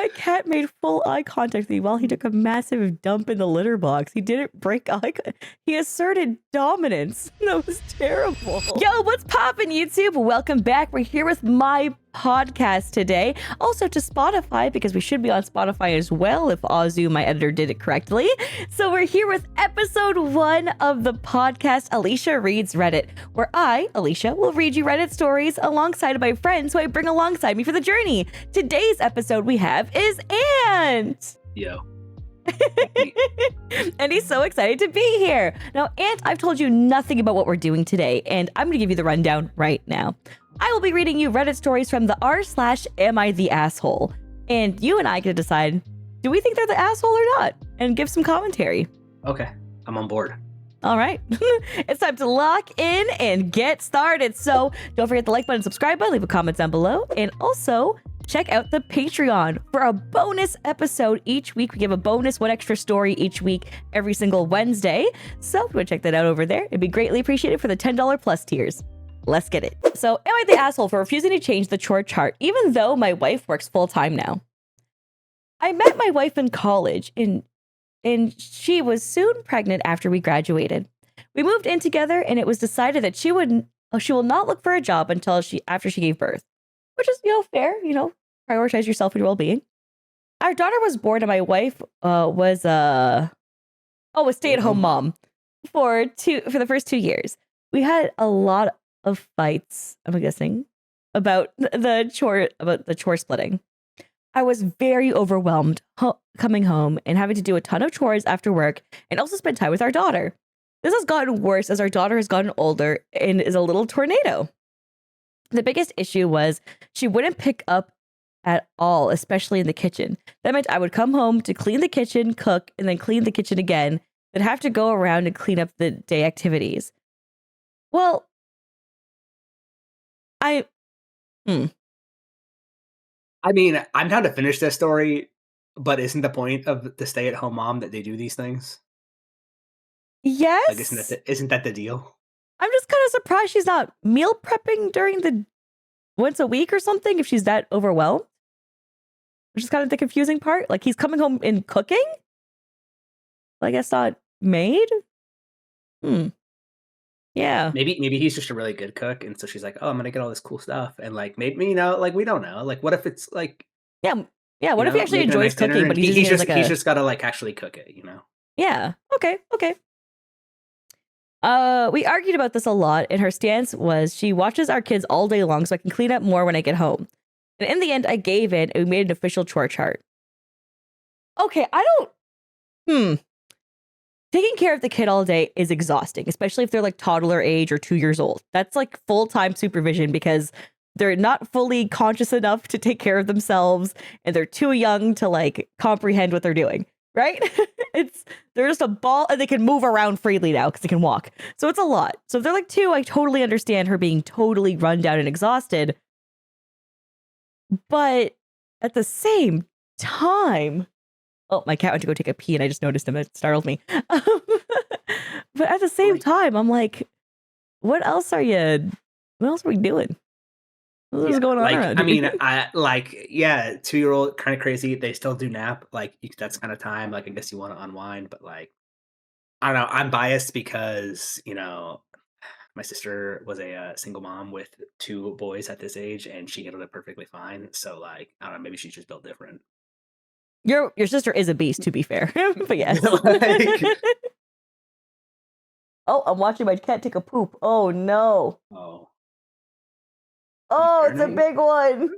My cat made full eye contact with me while he took a massive dump in the litter box. He didn't break he asserted dominance. That was terrible. Yo, what's poppin', YouTube? Welcome back. We're here with my podcast today. Also to Spotify, because we should be on Spotify as well if Azu, my editor, did it correctly. So we're here with episode 1 of the podcast, Alicia Reads Reddit, where I, Alicia, will read you Reddit stories alongside of my friends who I bring alongside me for the journey. Today's episode we have is Ant. Yo. And he's so excited to be here. Now, Ant, I've told you nothing about what we're doing today, and I'm going to give you the rundown right now. I will be reading you Reddit stories from the r/am I the asshole, and you and I get to decide, do we think they're the asshole or not, and give some commentary. Okay, I'm on board. All right, it's time to lock in and get started. So don't forget the like button, subscribe button, leave a comment down below, and also check out the Patreon for a bonus episode each week. We give a bonus, one extra story each week, every single Wednesday. So if you want to check that out over there, it'd be greatly appreciated for the $10 plus tiers. Let's get it. So am I the asshole for refusing to change the chore chart, even though my wife works full time now? I met my wife in college, and she was soon pregnant after we graduated. We moved in together, and it was decided that she will not look for a job until after she gave birth, which is, fair, prioritize yourself and your well-being. Our daughter was born, and my wife was a stay-at-home mom for the first 2 years. We had a lot of fights, I'm guessing, about the chore splitting. I was very overwhelmed coming home and having to do a ton of chores after work and also spend time with our daughter. This has gotten worse as our daughter has gotten older and is a little tornado. The biggest issue was she wouldn't pick up at all, especially in the kitchen. That meant I would come home to clean the kitchen, cook, and then clean the kitchen again, then have to go around and clean up the day activities. Well, I mean, I'm down to finish this story, but isn't the point of the stay-at-home mom that they do these things? Yes. Like, isn't that the deal? I'm just kind of surprised she's not meal prepping during the once a week or something if she's that overwhelmed. Which is kind of the confusing part. Like, he's coming home and cooking? I guess not made? Yeah. Maybe he's just a really good cook, and so she's like, "Oh, I'm gonna get all this cool stuff," and like maybe we don't know. Like, what if it's like, yeah. What if he actually enjoys cooking, but he's just gotta like actually cook it, Yeah. Okay. We argued about this a lot, and her stance was she watches our kids all day long, so I can clean up more when I get home. And in the end, I gave in, and we made an official chore chart. Okay, Taking care of the kid all day is exhausting, especially if they're like toddler age or 2 years old. That's like full-time supervision because they're not fully conscious enough to take care of themselves, and they're too young to like comprehend what they're doing, right? They're just a ball, and they can move around freely now because they can walk. So it's a lot. So if they're like 2, I totally understand her being totally run down and exhausted. But at the same time, oh, my cat went to go take a pee and I just noticed him. It startled me. But at the same time, I'm like, what else are we doing? What is going on around? I mean, 2-year-old kind of crazy. They still do nap. Like, that's kind of time. Like, I guess you want to unwind, but like, I don't know. I'm biased because, my sister was a single mom with 2 boys at this age, and she handled it perfectly fine. So like, I don't know, maybe she's just built different. Your sister is a beast, to be fair. But yes. Oh, I'm watching my cat take a poop. Oh no. Oh, it's a big one.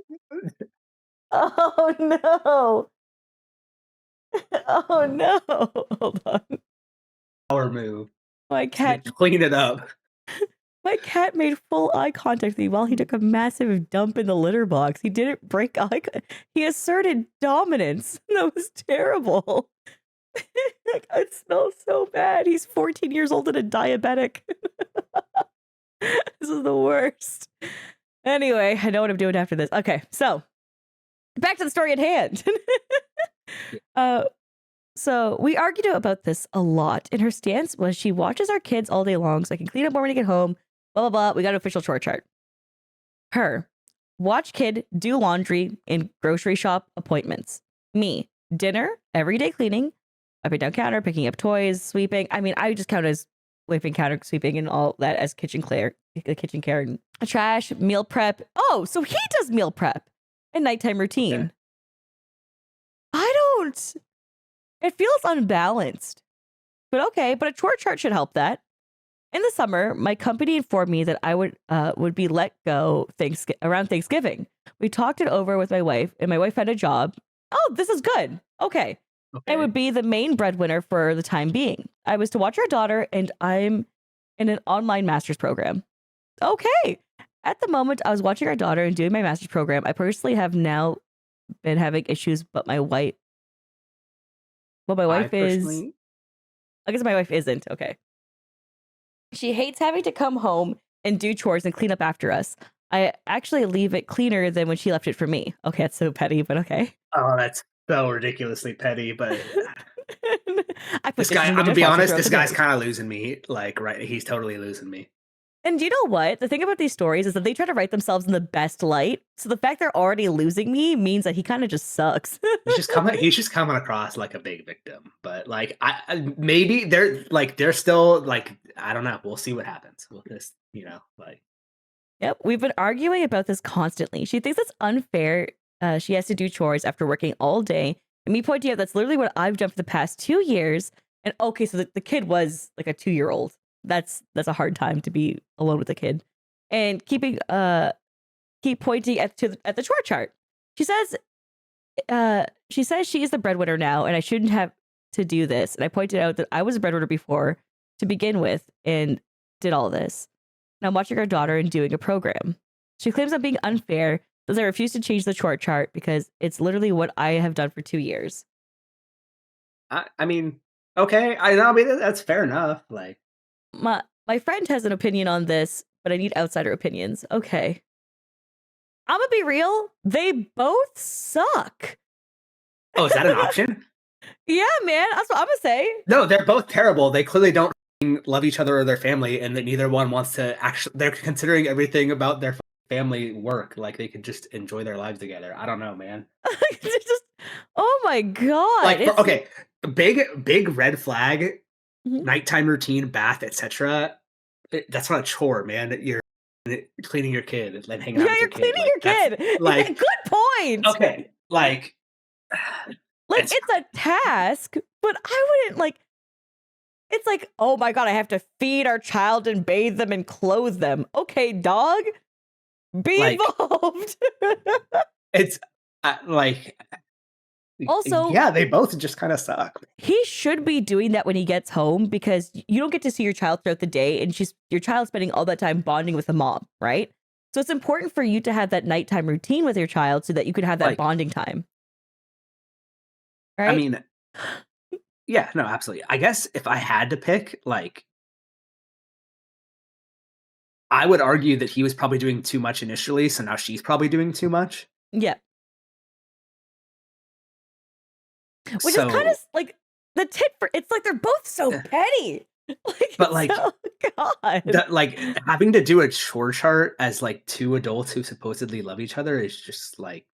Oh no. Oh no. Hold on. Power move. My cat clean it up. My cat made full eye contact with me while he took a massive dump in the litter box. He didn't break eye He asserted dominance. That was terrible. It smells so bad. He's 14 years old and a diabetic. This is the worst. Anyway, I know what I'm doing after this. Okay, so back to the story at hand. So we argued about this a lot, and her stance was she watches our kids all day long, so I can clean up more when I get home. Blah blah blah. We got an official chore chart. Her watch kid do laundry and grocery shop appointments. Me, dinner, everyday cleaning, wiping down counter, picking up toys, sweeping. I mean, I just count as wiping counter, sweeping, and all that as kitchen care, and trash, meal prep. Oh, so he does meal prep and nighttime routine. Okay. I don't. It feels unbalanced, but okay. But a chore chart should help that. In the summer, my company informed me that I would be let go around Thanksgiving. We talked it over with my wife, and my wife found a job. Oh, this is good. Okay. I Okay. would be the main breadwinner for the time being. I was to watch our daughter, and I'm in an online master's program. Okay. At the moment, I was watching our daughter and doing my master's program. I personally have now been having issues, but my wife I is. personally, I guess my wife isn't. Okay. She hates having to come home and do chores and clean up after us. I actually leave it cleaner than when she left it for me. Okay, that's so petty, but okay. oh, that's so ridiculously petty. But I put this dishes guy, in I'm the gonna be dishwasher honest, throughout this the guy's day. kind of losing me. Like, right, he's totally losing me. And you know what? The thing about these stories is that they try to write themselves in the best light. So the fact they're already losing me means that he kind of just sucks. He's just coming across like a big victim. But like, maybe they're still like, I don't know. We'll see what happens. We'll just, like, Yep, we've been arguing about this constantly. She thinks it's unfair. She has to do chores after working all day. And me pointing out that's literally what I've done for the past 2 years. And okay, so the kid was like a 2-year-old. That's a hard time to be alone with a kid. And keep pointing at the chore chart. She says she is the breadwinner now, and I shouldn't have to do this. And I pointed out that I was a breadwinner before to begin with, and did all this. And I'm watching our daughter and doing a program. She claims I'm being unfair, says I refuse to change the chore chart because it's literally what I have done for 2 years. I mean, okay. I know. I mean, that's fair enough. Like, My friend has an opinion on this, but I need outsider opinions. Okay. I'm gonna be real. They both suck. oh, is that an option? Yeah, man. That's what I'm gonna say. No, they're both terrible. They clearly don't love each other or their family, and that neither one wants to actually. They're considering everything about their family work, like they could just enjoy their lives together. I don't know, man. It's just, oh my god. Like, okay, big red flag, Mhm. nighttime routine, bath, etc. That's not a chore, man. You're cleaning your kid and then hanging out Yeah, with you're your kid. cleaning Like, your that's kid. Yeah, like good point. okay, like Like it's it's a task, but I wouldn't like. It's like, oh my god, I have to feed our child and bathe them and clothe them. Okay, dog, be like involved. it's like Also, yeah, they both just kind of suck. he should be doing that when he gets home because you don't get to see your child throughout the day, and your child spending all that time bonding with the mom, right? So it's important for you to have that nighttime routine with your child so that you could have that Like, bonding time, I right? mean, yeah, no, absolutely. I guess if I had to pick, like, I would argue that he was probably doing too much initially, so now she's probably doing too much. Yeah, which is kind of So, like the tit for. It's like they're both so eh, petty. Like but it's like so God. that, like having to do a chore chart as like two adults who supposedly love each other is just like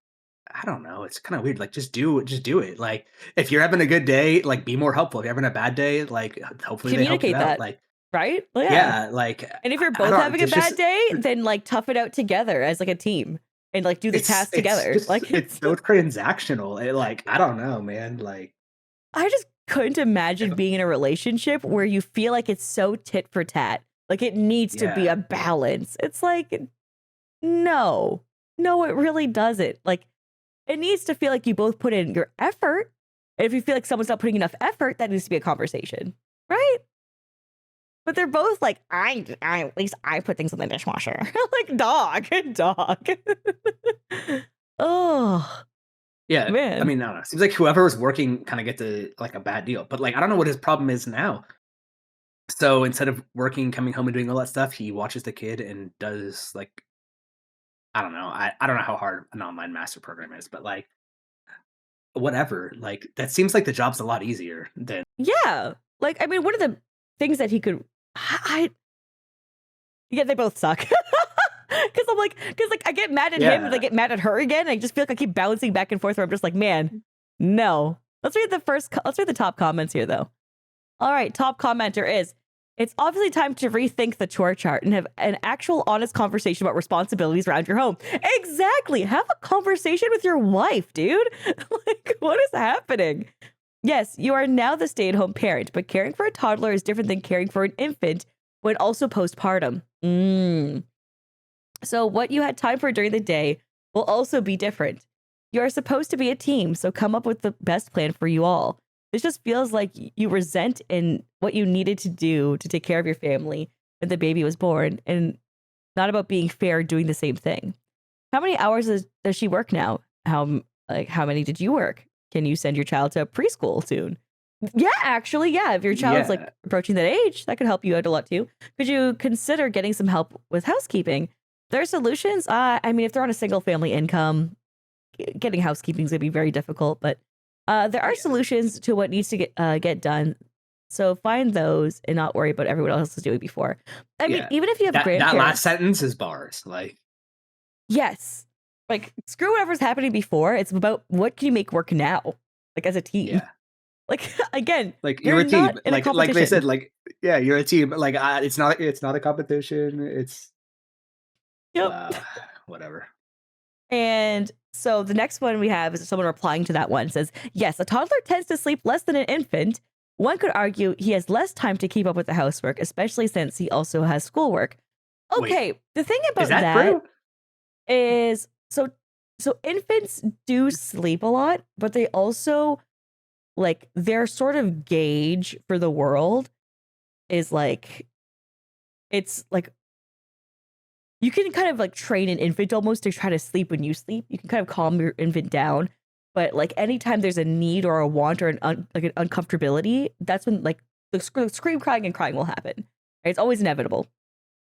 I don't know. It's kind of weird. Like, just do it. Like, if you're having a good day, like, be more helpful. If you're having a bad day, like, hopefully they help you Communicate out. that, Like, right? Well, yeah. yeah, like, And if you're I both don't. having a It's bad just day, then like tough it out together as like a team and like do the task it's together. just Like it's it's so transactional. It like I don't know, man. Like, I just couldn't if, imagine being in a relationship where you feel like it's so tit for tat. Like it needs to be yeah, a balance. It's like no. No, it really doesn't. Like it needs to feel like you both put in your effort. And if you feel like someone's not putting enough effort, that needs to be a conversation. Right? But they're both like, I at least I put things in the dishwasher. Like dog. Oh yeah. I man. mean, I don't know. Seems like whoever was working kind of gets a like a bad deal. But like, I don't know what his problem is now. So instead of working, coming home and doing all that stuff, he watches the kid and does like I don't know. I don't know how hard an online master program is, but like whatever. Like that seems like the job's a lot easier than Yeah. Like, I mean, one of the things that he could yeah, they both suck. Cause like I get mad at him and I yeah. get mad at her again. And I just feel like I keep bouncing back and forth where I'm just like, man, No. Let's read the top comments here, though. All right, top commenter is, it's obviously time to rethink the chore chart and have an actual honest conversation about responsibilities around your home. Exactly. Have a conversation with your wife, dude. Like, what is happening? Yes, you are now the stay-at-home parent, but caring for a toddler is different than caring for an infant when also postpartum. So what you had time for during the day will also be different. You are supposed to be a team, so come up with the best plan for you all. This just feels like you resent in what you needed to do to take care of your family when the baby was born, and not about being fair doing the same thing. How many hours does she work now? How many did you work? Can you send your child to preschool soon? Yeah, actually, yeah. If your child's like Yeah. approaching that age, that could help you out a lot too. Could you consider getting some help with housekeeping? There are solutions. I mean, if they're on a single family income, getting housekeeping is going to be very difficult, but there are Yeah. solutions to what needs to get done. So find those and not worry about everyone else is doing before. I mean, Yeah. even if you have That grandparents, last sentence is bars. Like, yes, like screw whatever's happening before. It's about what can you make work now, like as a team. yeah. Like again, Like you're you're a team. not in a Like they said, competition. like, yeah, you're a team. Like it's not a competition. It's Yep. wow, whatever. And so the next one we have is someone replying to that one says, yes, a toddler tends to sleep less than an infant. One could argue he has less time to keep up with the housework, especially since he also has schoolwork. Wait, Okay, the thing is about that that true? is so infants do sleep a lot, but they also like their sort of gauge for the world is like it's like you can kind of like train an infant almost to try to sleep when you sleep. You can kind of calm your infant down, but like anytime there's a need or a want or like an uncomfortability, that's when like the scream, crying, and crying will happen. Right? It's always inevitable.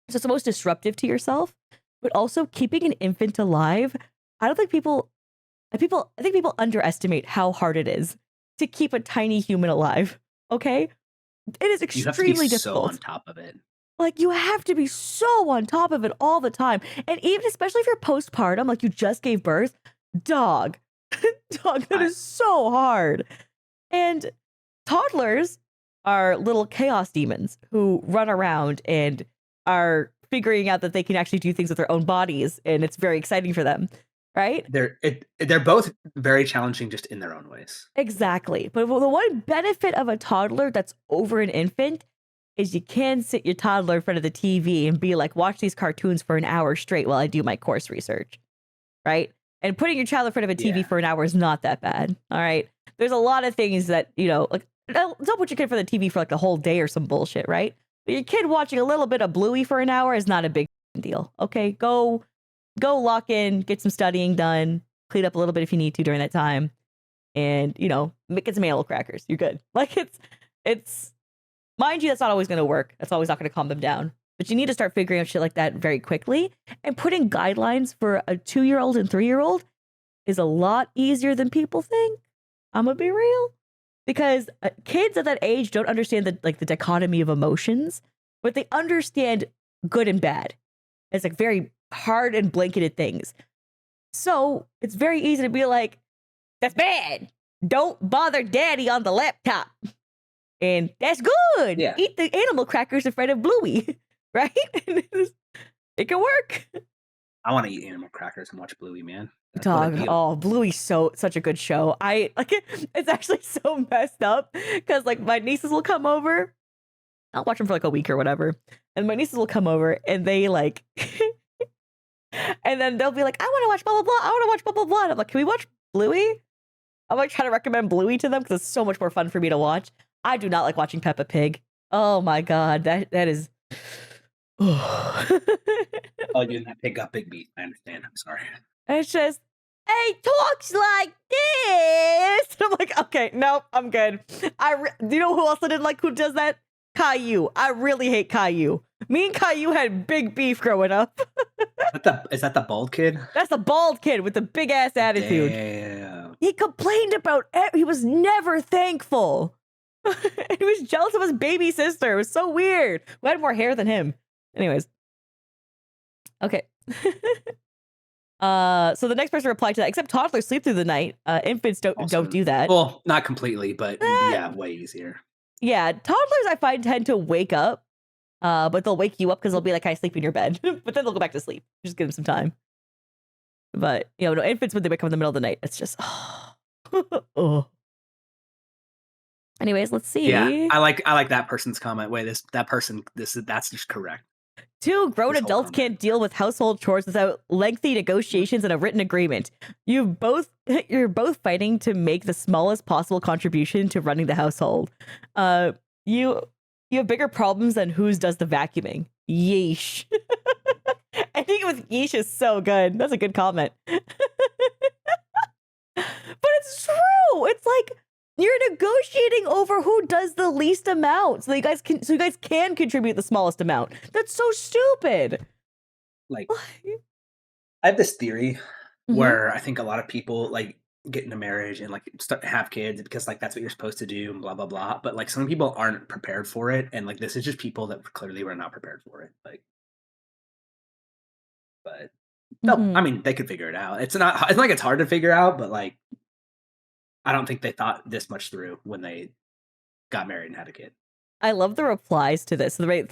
So it's the most disruptive to yourself, but also keeping an infant alive. I don't think I think people underestimate how hard it is to keep a tiny human alive. Okay, it is You have to be extremely so on difficult. top of it. Like, you have to be so on top of it all the time. And even especially if you're postpartum, like you just gave birth, dog, dog, that I, is so hard. And toddlers are little chaos demons who run around and are figuring out that they can actually do things with their own bodies. And it's very exciting for them, right? they're both very challenging just in their own ways. Exactly. But the one benefit of a toddler that's over an infant is you can sit your toddler in front of the TV and be like, watch these cartoons for an hour straight while I do my course research, right? And putting your child in front of a TV Yeah. for an hour is not that bad, all right? There's a lot of things that, you know, like don't put your kid for the TV for like the whole day or some bullshit, right? But your kid watching a little bit of Bluey for an hour is not a big deal, okay? Go lock in, get some studying done, clean up a little bit if you need to during that time, and, you know, get some animal crackers. You're good. Like it's mind you, that's not always going to work. That's always not going to calm them down. But you need to start figuring out shit like that very quickly. And putting guidelines for a 2-year-old and 3-year-old is a lot easier than people think. I'm going to be real. Because kids at that age don't understand the dichotomy of emotions, but they understand good and bad. It's like very hard and blanketed things. So it's very easy to be like, that's bad. Don't bother daddy on the laptop. And that's good. Yeah. Eat the animal crackers in front of Bluey, right? It can work. I want to eat animal crackers and watch Bluey, man. What a Dog. deal. Oh, Bluey's such a good show. I like it. It's actually so messed up because like my nieces will come over. I'll watch them for like a week or whatever, and my nieces will come over and they like, and then they'll be like, "I want to watch blah blah blah. I want to watch blah blah blah." And I'm like, "Can we watch Bluey?" I'm like trying to recommend Bluey to them because it's so much more fun for me to watch. I do not like watching Peppa Pig. Oh my god, that is. Oh, you and that pig got big beat. I understand. I'm sorry. It's just, he talks like this. And I'm like, okay, nope, I'm good. Do you know who else I didn't like who does that? Caillou. I really hate Caillou. Me and Caillou had big beef growing up. Is that the bald kid? That's the bald kid with the big ass attitude. Damn. He complained about he was never thankful. He was jealous of his baby sister. It was so weird. Who had more hair than him. Anyways. Okay. So the next person replied to that, except toddlers sleep through the night. Infants don't Also, do that. well, not completely, but Eh, yeah, way easier. yeah, toddlers I find tend to wake up, but they'll wake you up because they'll be like, "Can I sleep in your bed?" But then they'll go back to sleep. Just give them some time. But no, infants when they wake up in the middle of the night, it's just oh. Anyways, let's Yeah, see. I like that person's comment. Wait, that's just correct. Two grown This whole adults comment. can't deal with household chores without lengthy negotiations and a written agreement. You're both fighting to make the smallest possible contribution to running the household. You you have bigger problems than whose does the vacuuming. Yeesh. I think with yeesh is so good. That's a good comment. But it's true. It's like you're negotiating over who does the least amount, so you guys can contribute the smallest amount. That's so stupid. Like, I have this theory Mm-hmm. where I think a lot of people like get into marriage and like have kids because like that's what you're supposed to do and blah blah blah. But like some people aren't prepared for it, and like this is just people that clearly were not prepared for it. Like, but no, I Mm-hmm. mean they could figure it out. It's not like it's hard to figure out, but like I don't think they thought this much through when they got married and had a kid. I love the replies to this. One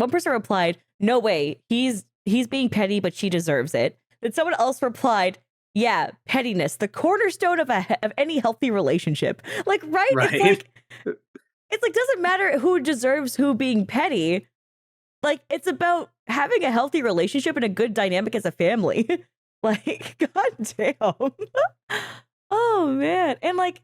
person replied, "No way, he's being petty, but she deserves it." Then someone else replied, "Yeah, pettiness, the cornerstone of any healthy relationship." Like, right? Right. It's like doesn't matter who deserves who being petty. Like, it's about having a healthy relationship and a good dynamic as a family. Like, god damn. Oh man, and like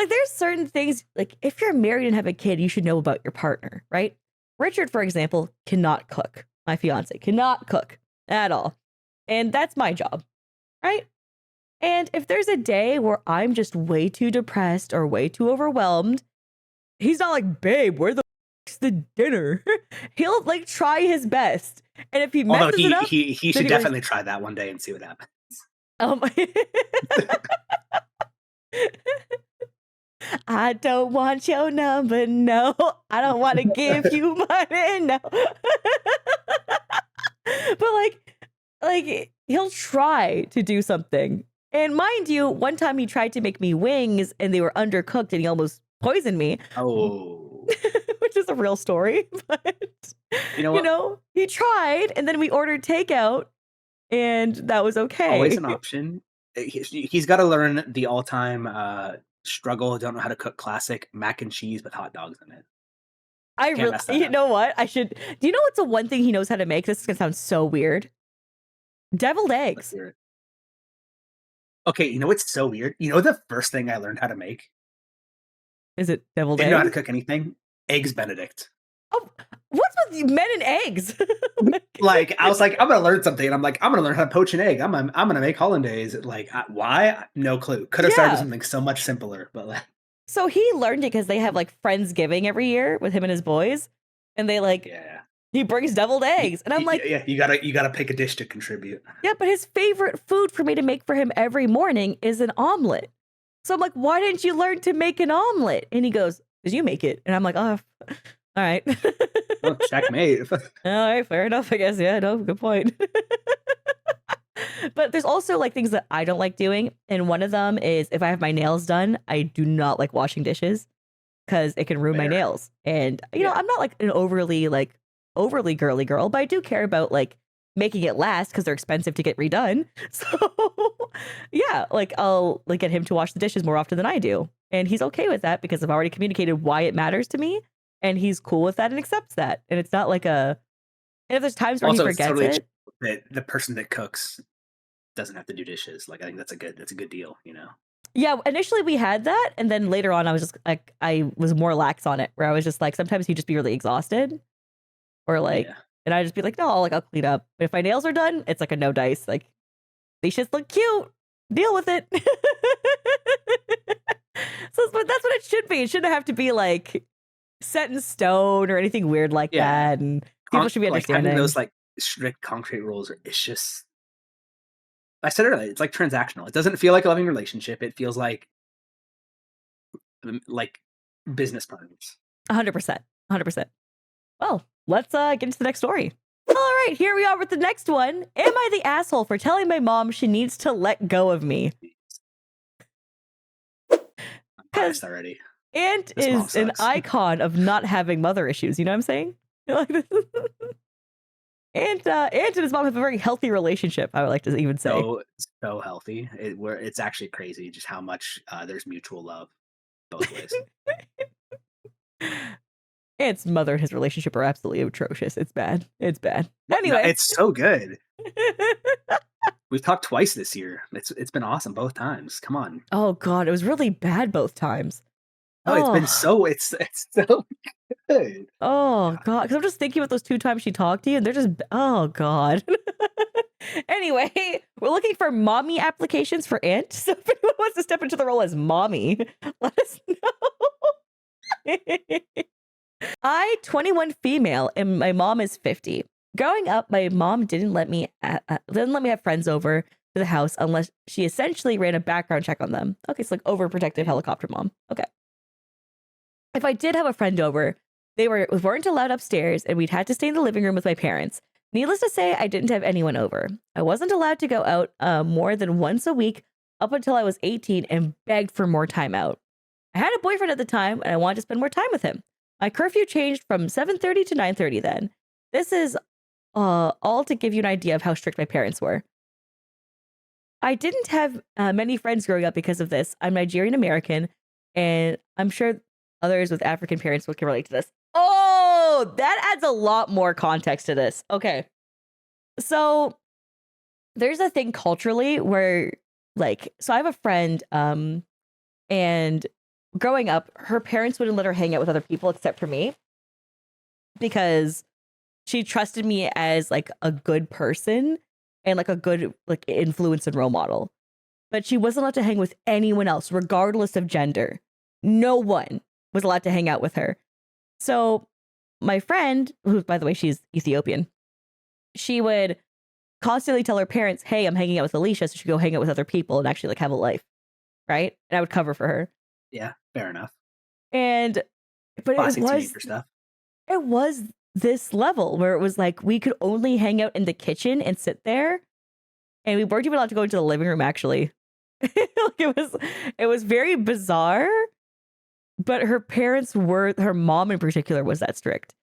there's certain things like if you're married and have a kid, you should know about your partner, right? Richard, for example, cannot cook. My fiance cannot cook at all. And that's my job, right? And if there's a day where I'm just way too depressed or way too overwhelmed, he's not like, babe, where the f***'s the dinner? He'll like try his best. And if he Although messes it up, he then should he like, definitely try that one day and see what happens. oh my. I don't want your number, no. I don't want to give you money, no. But he'll try to do something. And mind you, one time he tried to make me wings and they were undercooked and he almost poisoned me, Oh, which is a real story. But you know what? he tried and then we ordered takeout and that was Always okay. an option. He's got to learn the all-time struggle. Don't know how to cook classic mac and cheese with hot dogs in it. Can't mess that You up. know what? Do you know what's the one thing he knows how to make? This is gonna sound so weird. Deviled Let's eggs. hear it. Okay, you know what's so weird? You know the first thing I learned how to make? Is it deviled Didn't know how to eggs? cook anything. Eggs Benedict. Oh, what's with men and eggs? Like I was like, I'm gonna learn something. And I'm like, I'm gonna learn how to poach an egg. I'm gonna make hollandaise. Like why? No clue. Could have started with Yeah. something so much simpler, but like, So he learned it because they have like Friendsgiving every year with him and his boys, and they like yeah, he brings deviled eggs, and I'm like, yeah. You gotta pick a dish to contribute. yeah, but his favorite food for me to make for him every morning is an omelet. So I'm like, why didn't you learn to make an omelet? And he goes, because you make it, and I'm like, oh, all right. Oh, checkmate. All right, fair enough, I guess. Yeah, no, good point. But there's also like things that I don't like doing, and one of them is if I have my nails done, I do not like washing dishes because it can ruin my Fair. nails. And Yeah. I'm not like an overly girly girl, but I do care about like making it last because they're expensive to get redone. So yeah, like I'll like get him to wash the dishes more often than I do, and he's okay with that because I've already communicated why it matters to me, and he's cool with that and accepts that. And it's not like a. And if there's times where he Also, it's forgets totally it, that the person that cooks doesn't have to do dishes. Like I think that's a good deal. You know. yeah, initially we had that, and then later on, I was just like, I was more lax on it, where I was just like, sometimes he'd just be really exhausted, or like, Yeah. and I'd just be like, no, I'll clean up. But if my nails are done, it's like a no dice. Like these shits look cute, deal with it. But that's what it should be. It shouldn't have to be like set in stone or anything weird like Yeah. that. And people should be Like having understanding. those like strict concrete rules it's just I said earlier, it's like transactional. It doesn't feel like a loving relationship. It feels like business partners. 100%. 100%. Well, let's get into the next story. All right, here we are with the next one. Am I the asshole for telling my mom she needs to let go of me? I'm Because biased already. Aunt This mom is an sucks. icon of not having mother issues. You know what I'm saying? Aunt and his mom have a very healthy relationship, I would like to even say. So healthy. It's actually crazy just how much there's mutual love both ways. Aunt's mother and his relationship are absolutely atrocious. It's bad. It's bad. No, Anyway. it's so good. We've talked twice this year. It's been awesome both times. Come on. Oh god, it was really bad both times. No, it's been it's so good. Oh god, because I'm just thinking about those 2 times she talked to you, and they're just oh god. Anyway, we're looking for mommy applications for Aunt. So if anyone wants to step into the role as mommy, let us know. I, 21 female, and my mom is 50. Growing up, my mom didn't let me have friends over to the house unless she essentially ran a background check on them. Okay, so like overprotective helicopter mom. Okay. If I did have a friend over, they weren't allowed upstairs, and we'd had to stay in the living room with my parents. Needless to say, I didn't have anyone over. I wasn't allowed to go out more than once a week up until I was 18 and begged for more time out. I had a boyfriend at the time, and I wanted to spend more time with him. My curfew changed from 7:30 to 9:30 then. This is all to give you an idea of how strict my parents were. I didn't have many friends growing up because of this. I'm Nigerian American, and I'm sure others with African parents can relate to this. Oh, that adds a lot more context to this. Okay. So there's a thing culturally where so I have a friend, and growing up, her parents wouldn't let her hang out with other people except for me because she trusted me as like a good person and like a good influence and role model. But she wasn't allowed to hang with anyone else, regardless of gender. No one was allowed to hang out with her. So my friend, who, by the way, she's Ethiopian, she would constantly tell her parents, hey, I'm hanging out with Alicia, so she go hang out with other people and actually have a life. Right? And I would cover for her. Yeah, fair enough. But classic teenager stuff. It was this level where it was like we could only hang out in the kitchen and sit there, and we weren't even allowed to go into the living room. Actually, it was very bizarre. But her parents her mom in particular was that strict.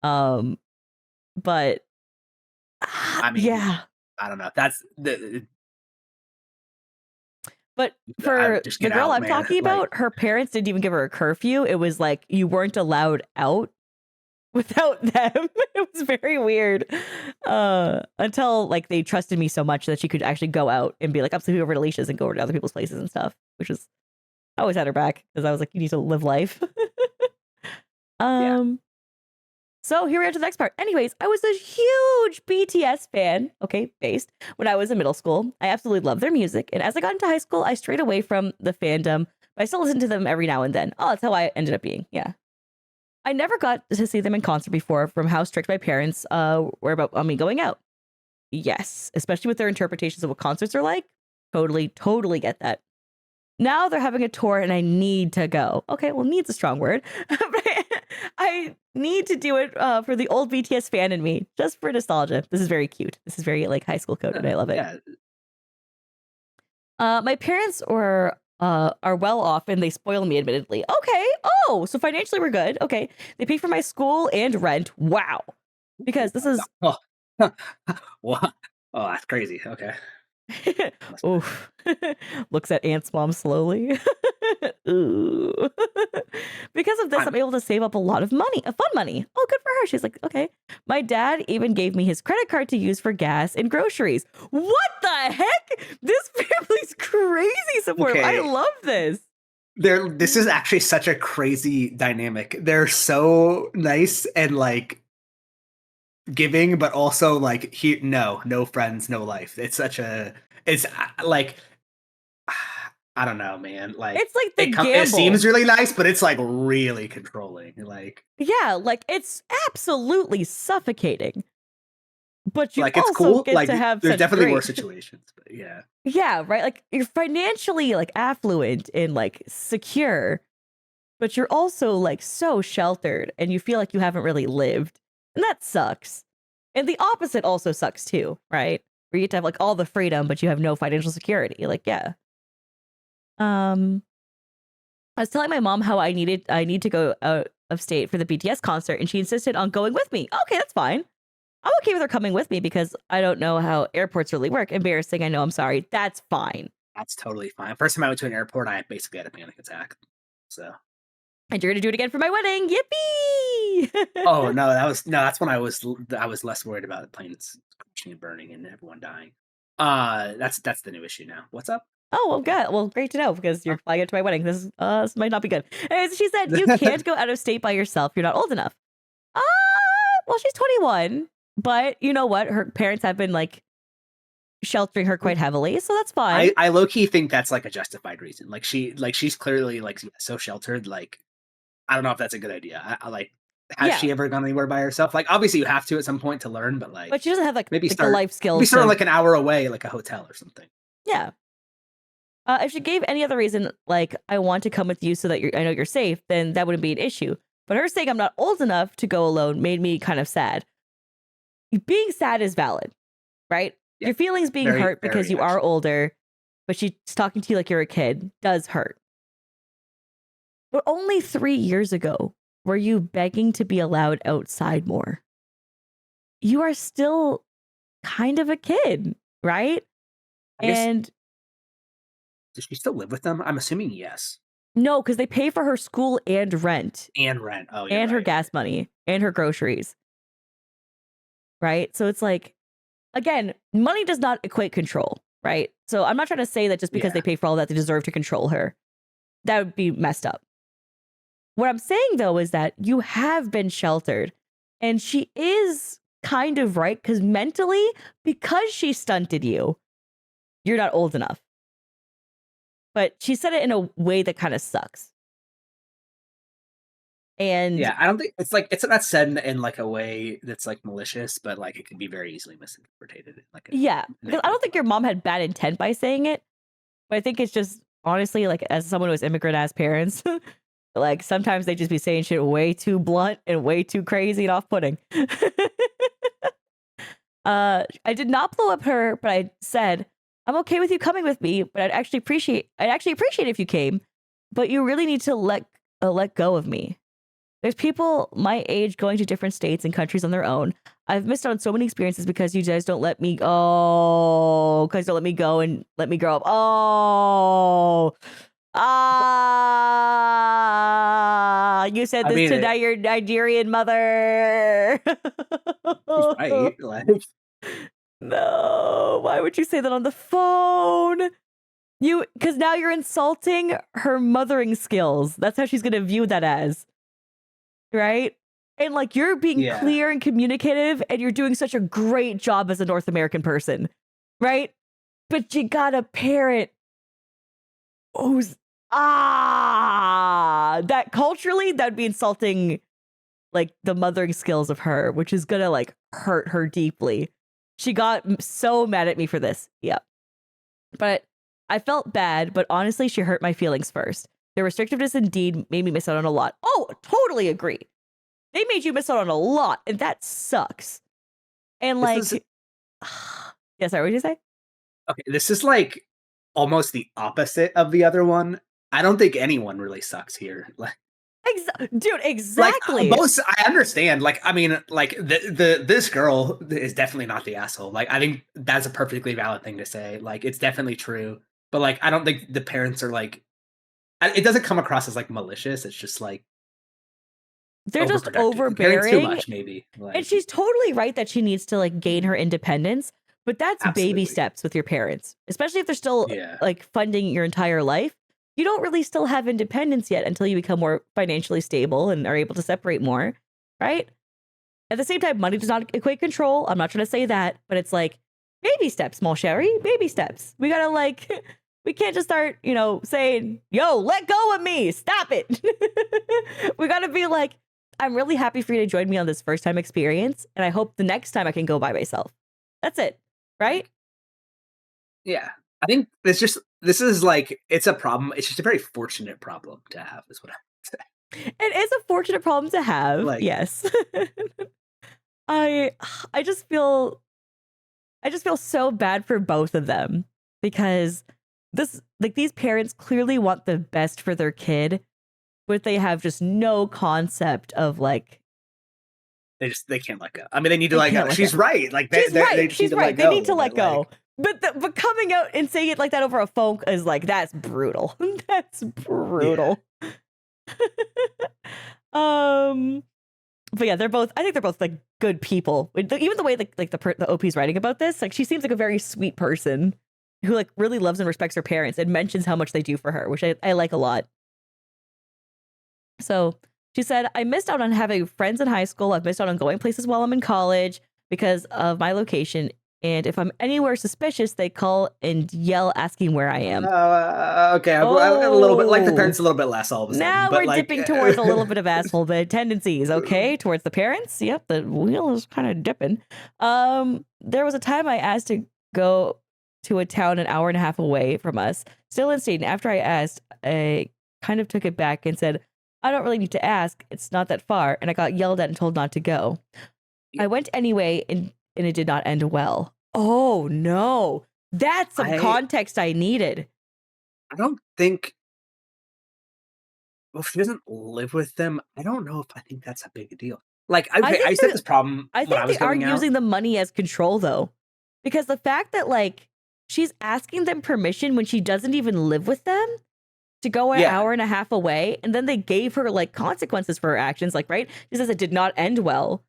But I mean, yeah, I don't know. That's the. But for the girl I'm talking about, her parents didn't even give her a curfew. It was like you weren't allowed out without them. It was very weird. Until they trusted me so much that she could actually go out and be like, I'm sleeping over at Alicia's and go over to other people's places and stuff, which was, I always had her back because I was like, you need to live life. Yeah. So here we are to the next part. Anyways, I was a huge BTS fan, based, when I was in middle school. I absolutely loved their music. And as I got into high school, I strayed away from the fandom, but I still listen to them every now and then. Oh, that's how I ended up being. Yeah. I never got to see them in concert before from how strict my parents were about me going out. Yes, especially with their interpretations of what concerts are like. Totally get that. Now they're having a tour and I need to go. Okay, well, need's a strong word. I need to do it for the old BTS fan in me, just for nostalgia. This is very cute. This is very high school coded. I love it. Yeah. My parents are well off and they spoil me, admittedly. Okay. Oh, so financially we're good. Okay. They pay for my school and rent. Wow. Because this is... What? Oh, that's crazy. Okay. Oof. Looks at Aunt's mom slowly. Ooh. Because of this, I'm able to save up a lot of money, fun money. Oh, good for her. She's like, okay. My dad even gave me his credit card to use for gas and groceries. What the heck? This family's crazy supportive. Okay. I love this. This is actually such a crazy dynamic. They're so nice and giving, but also no friends, no life. It's I don't know, man. It's like the gamble. It seems really nice, but it's really controlling. Yeah, it's absolutely suffocating. But you it's also cool. get to have there's definitely worse situations, but yeah. Yeah, right. You're financially affluent and secure, but you're also so sheltered and you feel like you haven't really lived. And that sucks. And the opposite also sucks too, right? Where you get to have like all the freedom, but you have no financial security. Like, yeah. Um, I was telling my mom how I need to go out of state for the BTS concert, and she insisted on going with me. Okay, that's fine. I'm okay with her coming with me because I don't know how airports really work. Embarrassing, I know. I'm sorry. That's fine. That's totally fine. First time I went to an airport, I basically had a panic attack. So. And you're gonna do it again for my wedding. Yippee! Oh no, that's when I was less worried about the planes crashing and burning and everyone dying. That's the new issue now. What's up? Oh, well, good. Well, great to know because you're flying out to my wedding. This might not be good. Anyways, she said you can't go out of state by yourself. You're not old enough. Ah, well, she's 21, but you know what? Her parents have been like sheltering her quite heavily, so that's fine. I low key think that's like a justified reason. Like she's clearly like so sheltered. Like I don't know if that's a good idea. I like has she ever gone anywhere by herself? Like obviously you have to at some point to learn, but like but she doesn't have like maybe the start life skills. Maybe start like an hour away, like a hotel or something. Yeah. If she gave any other reason, like I want to come with you so that I know you're safe, then that wouldn't be an issue. But her saying I'm not old enough to go alone made me kind of sad. Being sad is valid, right? Yeah. Your feelings being hurt because you are older, but she's talking to you like you're a kid does hurt. But only 3 years ago were you begging to be allowed outside more. You are still kind of a kid, right? And does she still live with them? I'm assuming yes. No, because they pay for her school and rent. And rent. Oh, and her gas money and her groceries. Right? So it's like, again, money does not equate control, right? So I'm not trying to say that just because they pay for all that, they deserve to control her. That would be messed up. What I'm saying, though, is that you have been sheltered. And she is kind of right, because mentally, because she stunted you, you're not old enough. But she said it in a way that kind of sucks. And yeah, I don't think it's not said in like a way that's like malicious, but like it can be very easily misinterpreted. Like because I don't think your mom had bad intent by saying it, but I think it's just honestly like as someone who has immigrant ass parents, like sometimes they just be saying shit way too blunt and way too crazy and off putting. I did not blow up her, but I said I'm okay with you coming with me, but I'd actually appreciate if you came, but you really need to let go of me. There's people my age going to different states and countries on their own. I've missed out on so many experiences because you guys don't let me go. Guys don't let me go and let me grow up. You said this to your Nigerian mother. Right, like. No, why would you say that on the phone? Because now you're insulting her mothering skills. That's how she's going to view that as. Right? And like you're being clear and communicative and you're doing such a great job as a North American person, right? But you got a parent who's that culturally that'd be insulting like the mothering skills of her, which is gonna like hurt her deeply. She got so mad at me for this. Yep. But I felt bad, but honestly, she hurt my feelings first. Their restrictiveness indeed made me miss out on a lot. Oh, totally agree. They made you miss out on a lot, and that sucks. And like, yeah, sorry, what did you say? Okay, this is like almost the opposite of the other one. I don't think anyone really sucks here. Like, dude, exactly. Like, most, I understand. Like, I mean, like this girl is definitely not the asshole. Like, I think that's a perfectly valid thing to say. Like, it's definitely true. But like, I don't think the parents are like. It doesn't come across as like malicious. It's just like they're just overbearing. Too much, maybe. Like, and she's totally right that she needs to like gain her independence. But that's baby steps with your parents, especially if they're still like funding your entire life. You don't really still have independence yet until you become more financially stable and are able to separate more, right? At the same time, money does not equate control. I'm not trying to say that, but it's like baby steps, small Sherry, baby steps. We gotta like, we can't just start, saying, yo, let go of me, stop it. We gotta be like, I'm really happy for you to join me on this first time experience, and I hope the next time I can go by myself. That's it, right? Yeah. I think this is like, it's a problem. It's just a very fortunate problem to have, is what I would say. It is a fortunate problem to have. Like, yes. I I just feel I just feel so bad for both of them because these parents clearly want the best for their kid, but they have just no concept of like They can't let go. I mean, they need to they let go. can't let go. She's right. Like they just need She's to let right. They go a need to little let bit. go. Like But coming out and saying it like that over a phone is like that's brutal. That's yeah, brutal. um but yeah, I think they're both like good people. Even the way the OP's writing about this, like she seems like a very sweet person who like really loves and respects her parents and mentions how much they do for her, which I like a lot. So she said, I missed out on having friends in high school. I've missed out on going places while I'm in college because of my location. And if I'm anywhere suspicious, they call and yell asking where I am. okay, a little bit like the Oh, parents a little bit less all of a sudden, now but we're like dipping towards a little bit of asshole tendencies, okay? Towards the parents. Yep, the wheel is kind of dipping. There was a time I asked to go to a town an hour and a half away from us, still in state. And after I asked, I kind of took it back and said, I don't really need to ask. It's not that far. And I got yelled at and told not to go. I went anyway, and it did not end well. Oh no. That's some I context I needed. I don't think. Well, if she doesn't live with them, I don't know if I think that's a big deal. Like, I okay, I think used to have that this problem I when I think they was are going out. using the money as control though. Because the fact that like she's asking them permission when she doesn't even live with them to go an Yeah, hour and a half away, and then they gave her like consequences for her actions, like right? She says it did not end well.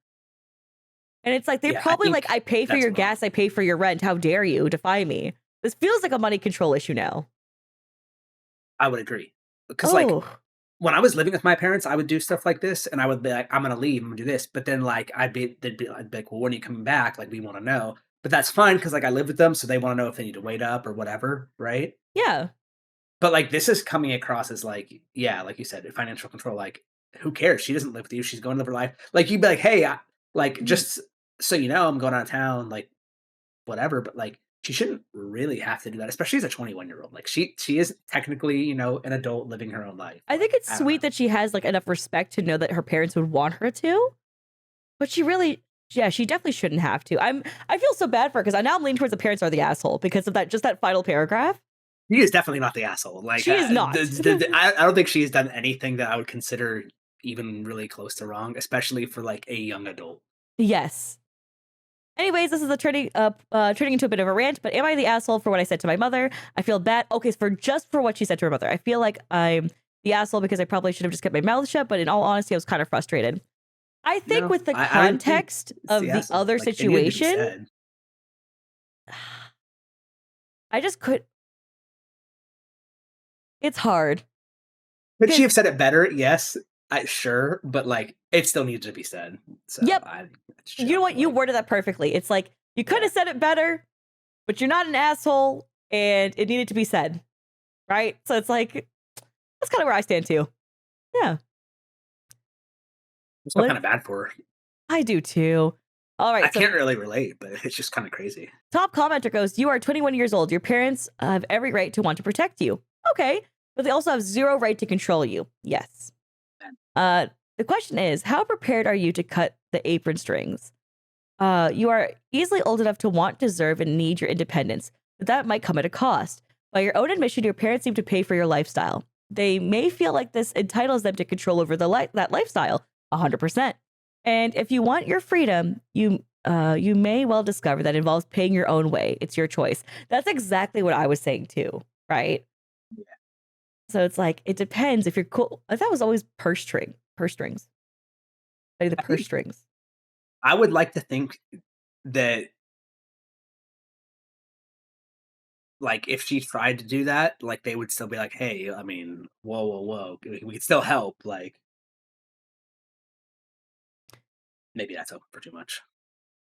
And it's like they're yeah, I probably like, think I pay for that's your wrong. gas, I pay for your rent. How dare you defy me? This feels like a money control issue now. I would agree because like Oh, when I was living with my parents, I would do stuff like this, and I would be like, "I'm gonna leave. I'm gonna do this," but then like I'd be like, "Well, when are you coming back? Like, we want to know." But that's fine because like I live with them, so they want to know if they need to wait up or whatever, right? yeah. But like this is coming across as like, yeah, like you said, financial control. Like, who cares? She doesn't live with you. She's going to live her life. Like you'd be like, "Hey, like Mm. just so you know, I'm going out of town." Like whatever, but like she shouldn't really have to do that, especially as a 21-year-old. Like she is technically, an adult living her own life. I think Like, it's I don't sweet know. that she has like enough respect to know that her parents would want her to, but she really, yeah, she definitely shouldn't have to. I feel so bad for her because I now I'm leaning towards the parents are the asshole because of that final paragraph. She is definitely not the asshole. Like, She is not. I don't think she's done anything that I would consider even really close to wrong, especially for like a young adult. Yes. Anyways, this is a turning into a bit of a rant, but am I the asshole for what I said to my mother? I feel bad. Okay, for what she said to her mother. I feel like I'm the asshole because I probably should have just kept my mouth shut, but in all honesty, I was kind of frustrated. I think No, with the I don't think context it's the of the asshole. other Like it needed to be situation, said. I just could it's hard. Could she Because have said it better? Yes, sure, but like it still needs to be said. So yep, I think that's you know chill. what? You Like, worded that perfectly. It's like you could yeah, have said it better, but you're not an asshole and it needed to be said. Right? So it's like that's kind of where I stand too. Yeah. I feel kind Let's of bad for her. I do too. All I right, so can't really relate, but it's just kind of crazy. top commenter goes, You are 21 years old. Your parents have every right to want to protect you. Okay. But they also have zero right to control you. Yes. Uh, the question is, how prepared are you to cut the apron strings? You are easily old enough to want, deserve, and need your independence, but that might come at a cost. By your own admission, your parents seem to pay for your lifestyle. They may feel like this entitles them to control over that lifestyle, 100%. And if you want your freedom, you may well discover that involves paying your own way. It's your choice. That's exactly what I was saying too, right? So it's like it depends if you're cool. I thought it was always purse strings, like the I purse think strings. I would like to think that, like, if she tried to do that, like, they would still be like, "Hey, I mean, whoa, whoa, whoa, we can still help." Like, maybe that's hoping for too much.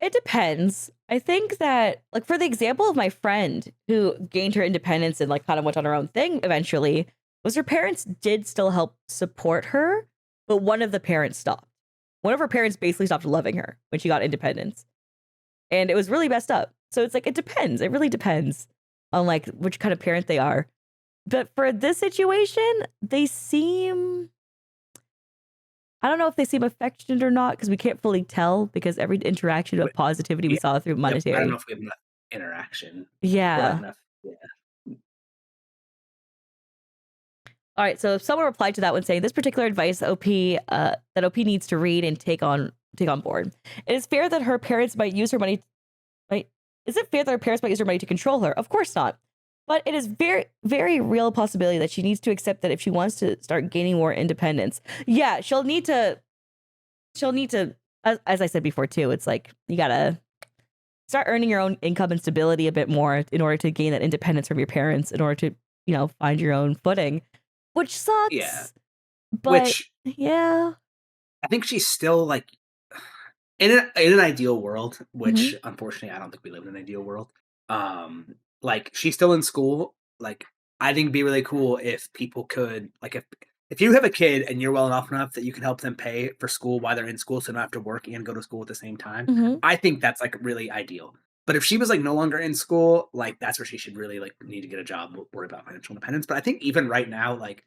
It depends. I think that, like, for the example of my friend who gained her independence and, like, kind of went on her own thing eventually, was her parents did still help support her, but one of the parents stopped. One of her parents basically stopped loving her when she got independence. And it was really messed up. So it's like, it depends. It really depends on, like, which kind of parent they are. But for this situation, they seem I don't know if they seem affectionate or not because we can't fully tell because every interaction of But positivity we yeah, saw through yep. I don't know monetary. if we have enough interaction or like Yeah. enough. Yeah, All right. So if someone replied to that one saying this particular advice that OP needs to read and take on board. It is fair that her parents might use her money. Right? Is it fair that her parents might use her money to control her? Of course not. But it is very, very real possibility that she needs to accept that if she wants to start gaining more independence, yeah, she'll need to. As I said before too. It's like you gotta start earning your own income and stability a bit more in order to gain that independence from your parents. In order to find your own footing, which yeah. sucks. But Which yeah. I think she's still like in an ideal world, Hmm. which unfortunately I don't think we live in an ideal world. Like she's still in school. Like I think it'd be really cool if people could like if you have a kid and you're well enough that you can help them pay for school while they're in school, so they don't have to work and go to school at the same time. Hmm. I think that's like really ideal. But if she was like no longer in school, like that's where she should really like need to get a job, worry about financial independence. But I think even right now, like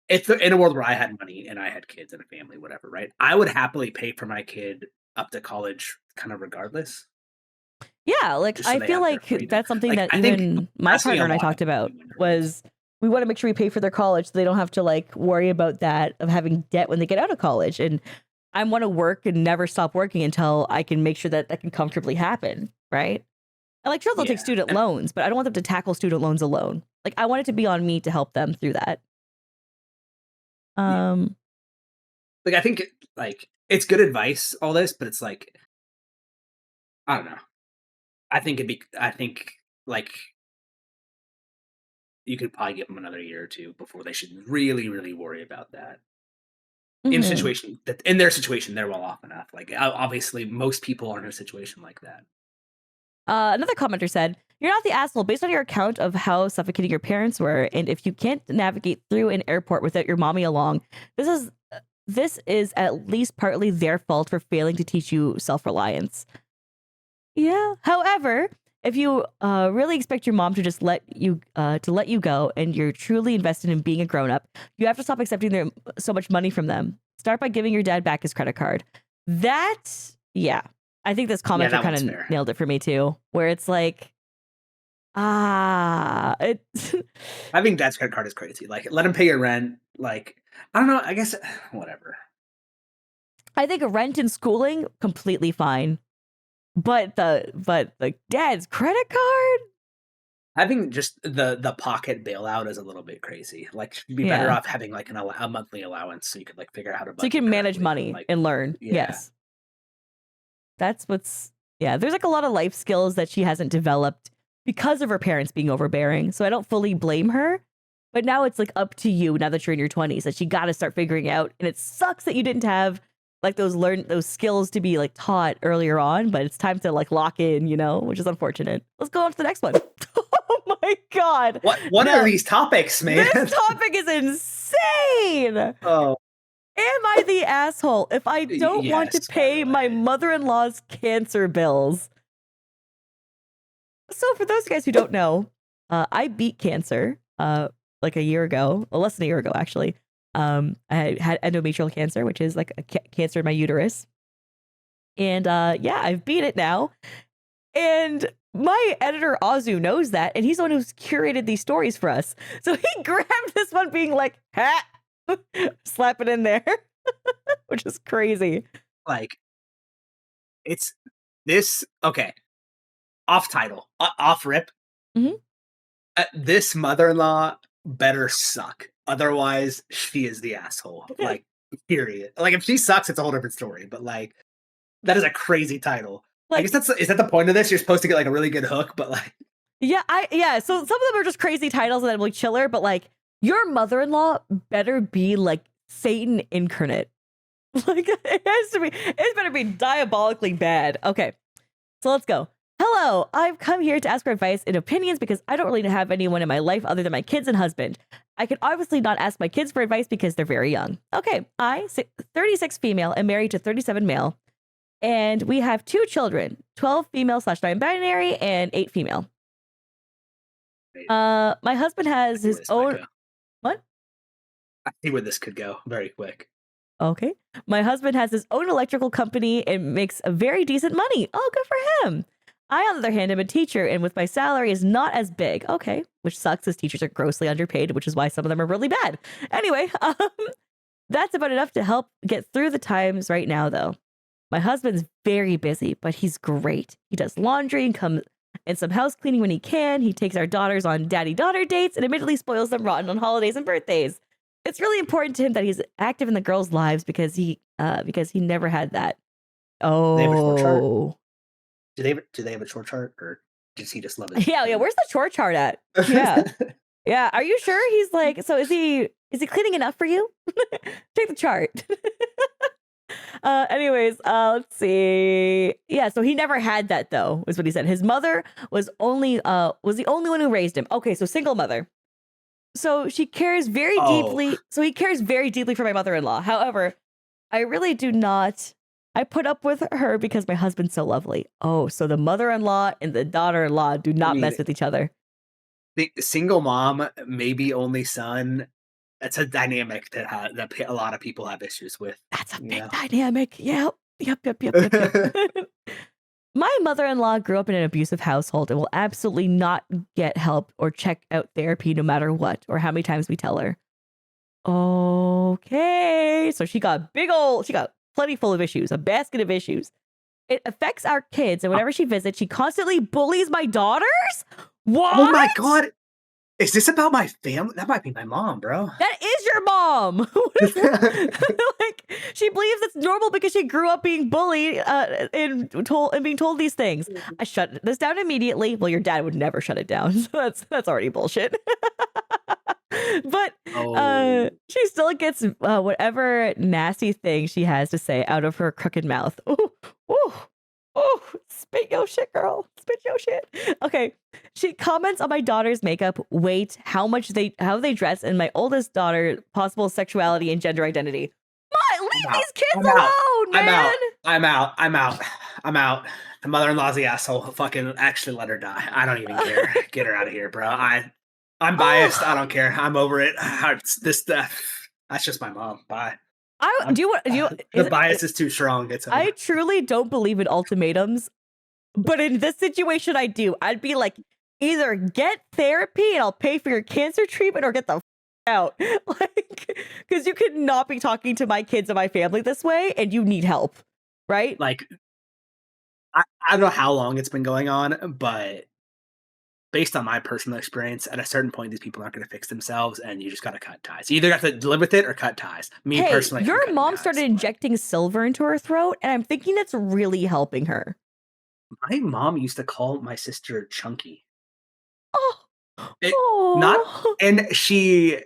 it's in a world where I had money and I had kids and a family, whatever, right? I would happily pay for my kid up to college, kind of regardless, Yeah, like just so I they feel have their like freedom. that's something Like, that I think even we're my asking partner a and I lot of talked about women. was we want to make sure we pay for their college so they don't have to like worry about that of having debt when they get out of college. And I want to work and never stop working until I can make sure that that can comfortably happen, right? And like, sure, they'll take Yeah, student and loans, but I don't want them to tackle student loans alone. Like, I want it to be on me to help them through that. yeah, Um, like I think like it's good advice, all this, but it's like I don't know. I think like you could probably give them another year or two before they should really, really worry about that. mhm. In their situation, they're well off enough. Like obviously, most people are in a situation like that. Another commenter said, "You're not the asshole based on your account of how suffocating your parents were, and if you can't navigate through an airport without your mommy along, this is at least partly their fault for failing to teach you self-reliance." Yeah. However, if you really expect your mom to just let you go, and you're truly invested in being a grown up, you have to stop accepting so much money from them. Start by giving your dad back his credit card. Yeah. I think this Yeah, commenter that kind one's of fair. nailed it for me too, where it's like, it. Having dad's credit card is crazy. Like, let him pay your rent. Like, I don't know. I guess whatever. I think rent and schooling completely fine, but the dad's credit card, Having just the pocket bailout is a little bit crazy. Like, you'd be better yeah. off having like a monthly allowance so you could like figure out how to So you budget can manage correctly. But money like, and learn. yeah, Yes. That's what's yeah, there's like a lot of life skills that she hasn't developed because of her parents being overbearing. So I don't fully blame her. But now it's like up to you now that you're in your 20s that you got to start figuring out. And it sucks that you didn't have like those skills to be like taught earlier on, but it's time to like lock in, which is unfortunate. Let's go on to the next one. Oh my god. what are Now, these topics, man? this topic is insane. Oh, Am I the asshole if I don't want to yes, by pay the my way. mother-in-law's cancer bills? So for those guys who don't know, I beat cancer like a year ago, well, less than a year ago actually. I had endometrial cancer, which is like a cancer in my uterus. And yeah, I've beat it now. And my editor Azu knows that, and he's the one who's curated these stories for us. So he grabbed this one being like, ha! Slap it in there. Which is crazy. Like, it's this okay. Off title, off rip. Mhm. This mother-in-law better suck. Otherwise, she is the asshole. Like, period. Like, if she sucks, it's a whole different story. But like, that is a crazy title. I guess Like, is that the point of this? You're supposed to get like a really good hook, but like, yeah. So some of them are just crazy titles and I'm like chiller, but like your mother-in-law better be like Satan incarnate. Like it better be diabolically bad. Okay, so let's go. Hello, I've come here to ask for advice and opinions because I don't really have anyone in my life other than my kids and husband. I can obviously not ask my kids for advice because they're very young. Okay, 36 female, and married to 37 male. And we have 2 children, 12 female / non-binary and 8 female. My husband has his anyways, own. Micah, What? I see where this could go very quick. Okay. My husband has his own electrical company and makes a very decent money. Oh, good for him. I, on the other hand, am a teacher, and with my salary is not as big. Okay, which sucks as teachers are grossly underpaid, which is why some of them are really bad. Anyway, that's about enough to help get through the times right now, though. My husband's very busy, but he's great. He does laundry and comes and some house cleaning when he can. He takes our daughters on daddy-daughter dates and admittedly spoils them rotten on holidays and birthdays. It's really important to him that he's active in the girls' lives because he never had that. They have a chore chart. Oh, Do they have a chore chart, or does he just love his yeah. food? Where's the chore chart at? Yeah, yeah. Are you sure he's like? So is he cleaning enough for you? Check the chart. Anyways, let's see. Yeah, so he never had that though, is what he said. His mother was the only one who raised him. Okay, so single mother. So she cares very Oh, deeply. So he cares very deeply for my mother-in-law. However, I really do not. I put up with her because my husband's so lovely. Oh, so the mother-in-law and the daughter-in-law do I not mean, mess with each other. the single mom, maybe only son. That's a dynamic that a lot of people have issues with. That's a You big know. dynamic. Yep. My mother-in-law grew up in an abusive household and will absolutely not get help or check out therapy no matter what or how many times we tell her. Okay. So she got plenty full of issues, a basket of issues. It affects our kids, and whenever she visits, she constantly bullies my daughters? Oh my What? god, is this about my family? That might be my mom, bro. That is your mom. What is like she believes it's normal because she grew up being bullied and being told these things. I shut this down immediately. Well, your dad would never shut it down, so that's already bullshit. But Oh, she still gets whatever nasty thing she has to say out of her crooked mouth. Ooh, ooh, ooh, spit your shit, girl. Spit your shit. Okay. She comments on my daughter's makeup, weight, how they dress, and my oldest daughter possible sexuality and gender identity. Leave I'm out. these kids I'm out. alone, I'm man. out. I'm out. I'm out. I'm out. The mother-in-law's the asshole. Fucking actually let her die. I don't even care. Get her out of here, bro. I'm biased. I Oh, don't care. I'm over it. This stuff. That's just my mom. Bye. I I'm, do you want do you the is, bias is too strong. It's I over. truly don't believe in ultimatums, but in this situation, I do. I'd be like, either get therapy and I'll pay for your cancer treatment, or get the out. Like, because you could not be talking to my kids and my family this way, and you need help, right? Like I don't know how long it's been going on, but based on my personal experience, at a certain point, these people aren't going to fix themselves, and you just got to cut ties. You either got to live with it or cut ties. Me Hey, personally, I'm your cutting mom ties. started But injecting silver into her throat, and I'm thinking that's really helping her. my mom used to call my sister Chunky. Oh, It not, oh. and she.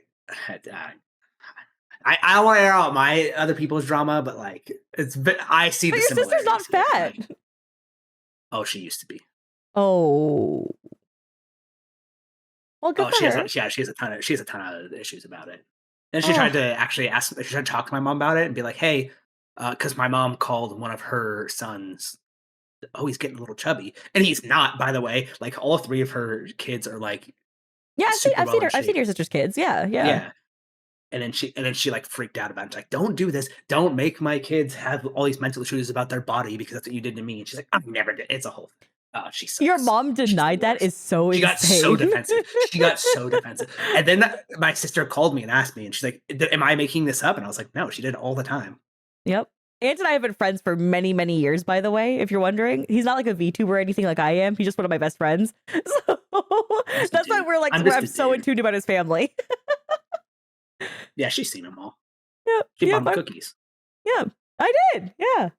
I don't want to air out my other people's drama, but like I see But the your sister's not similarities in it. fat. Like, oh, she used to be. Oh, well, good Oh, for her. she has a ton of issues about it. And she tried Oh, to actually she tried to talk to my mom about it and be like, hey, because my mom called one of her sons, oh, he's getting a little chubby. And he's not, by the way. Like all three of her kids are like yeah, super well in I've seen shape. your sister's kids. Yeah. Yeah. And then she like freaked out about it. She's like, don't do this. Don't make my kids have all these mental issues about their body because that's what you did to me. And she's like, I never did. It's a whole thing. Oh, she Your sucks. mom She's the denied that worst. is so She got so insane. defensive. She got so defensive. And then my sister called me and asked me, and she's like, am I making this up? And I was like, no, she did it all the time. Yep. Ant and I have been friends for many, many years, by the way, if you're wondering. He's not like a VTuber or anything like I am. He's just one of my best friends. So Just a that's why dude. I'm just I'm a so in dude. tune about his family. Yeah, she's seen them all. Yep. She bought Yep. me cookies. Yeah. I did. Yeah.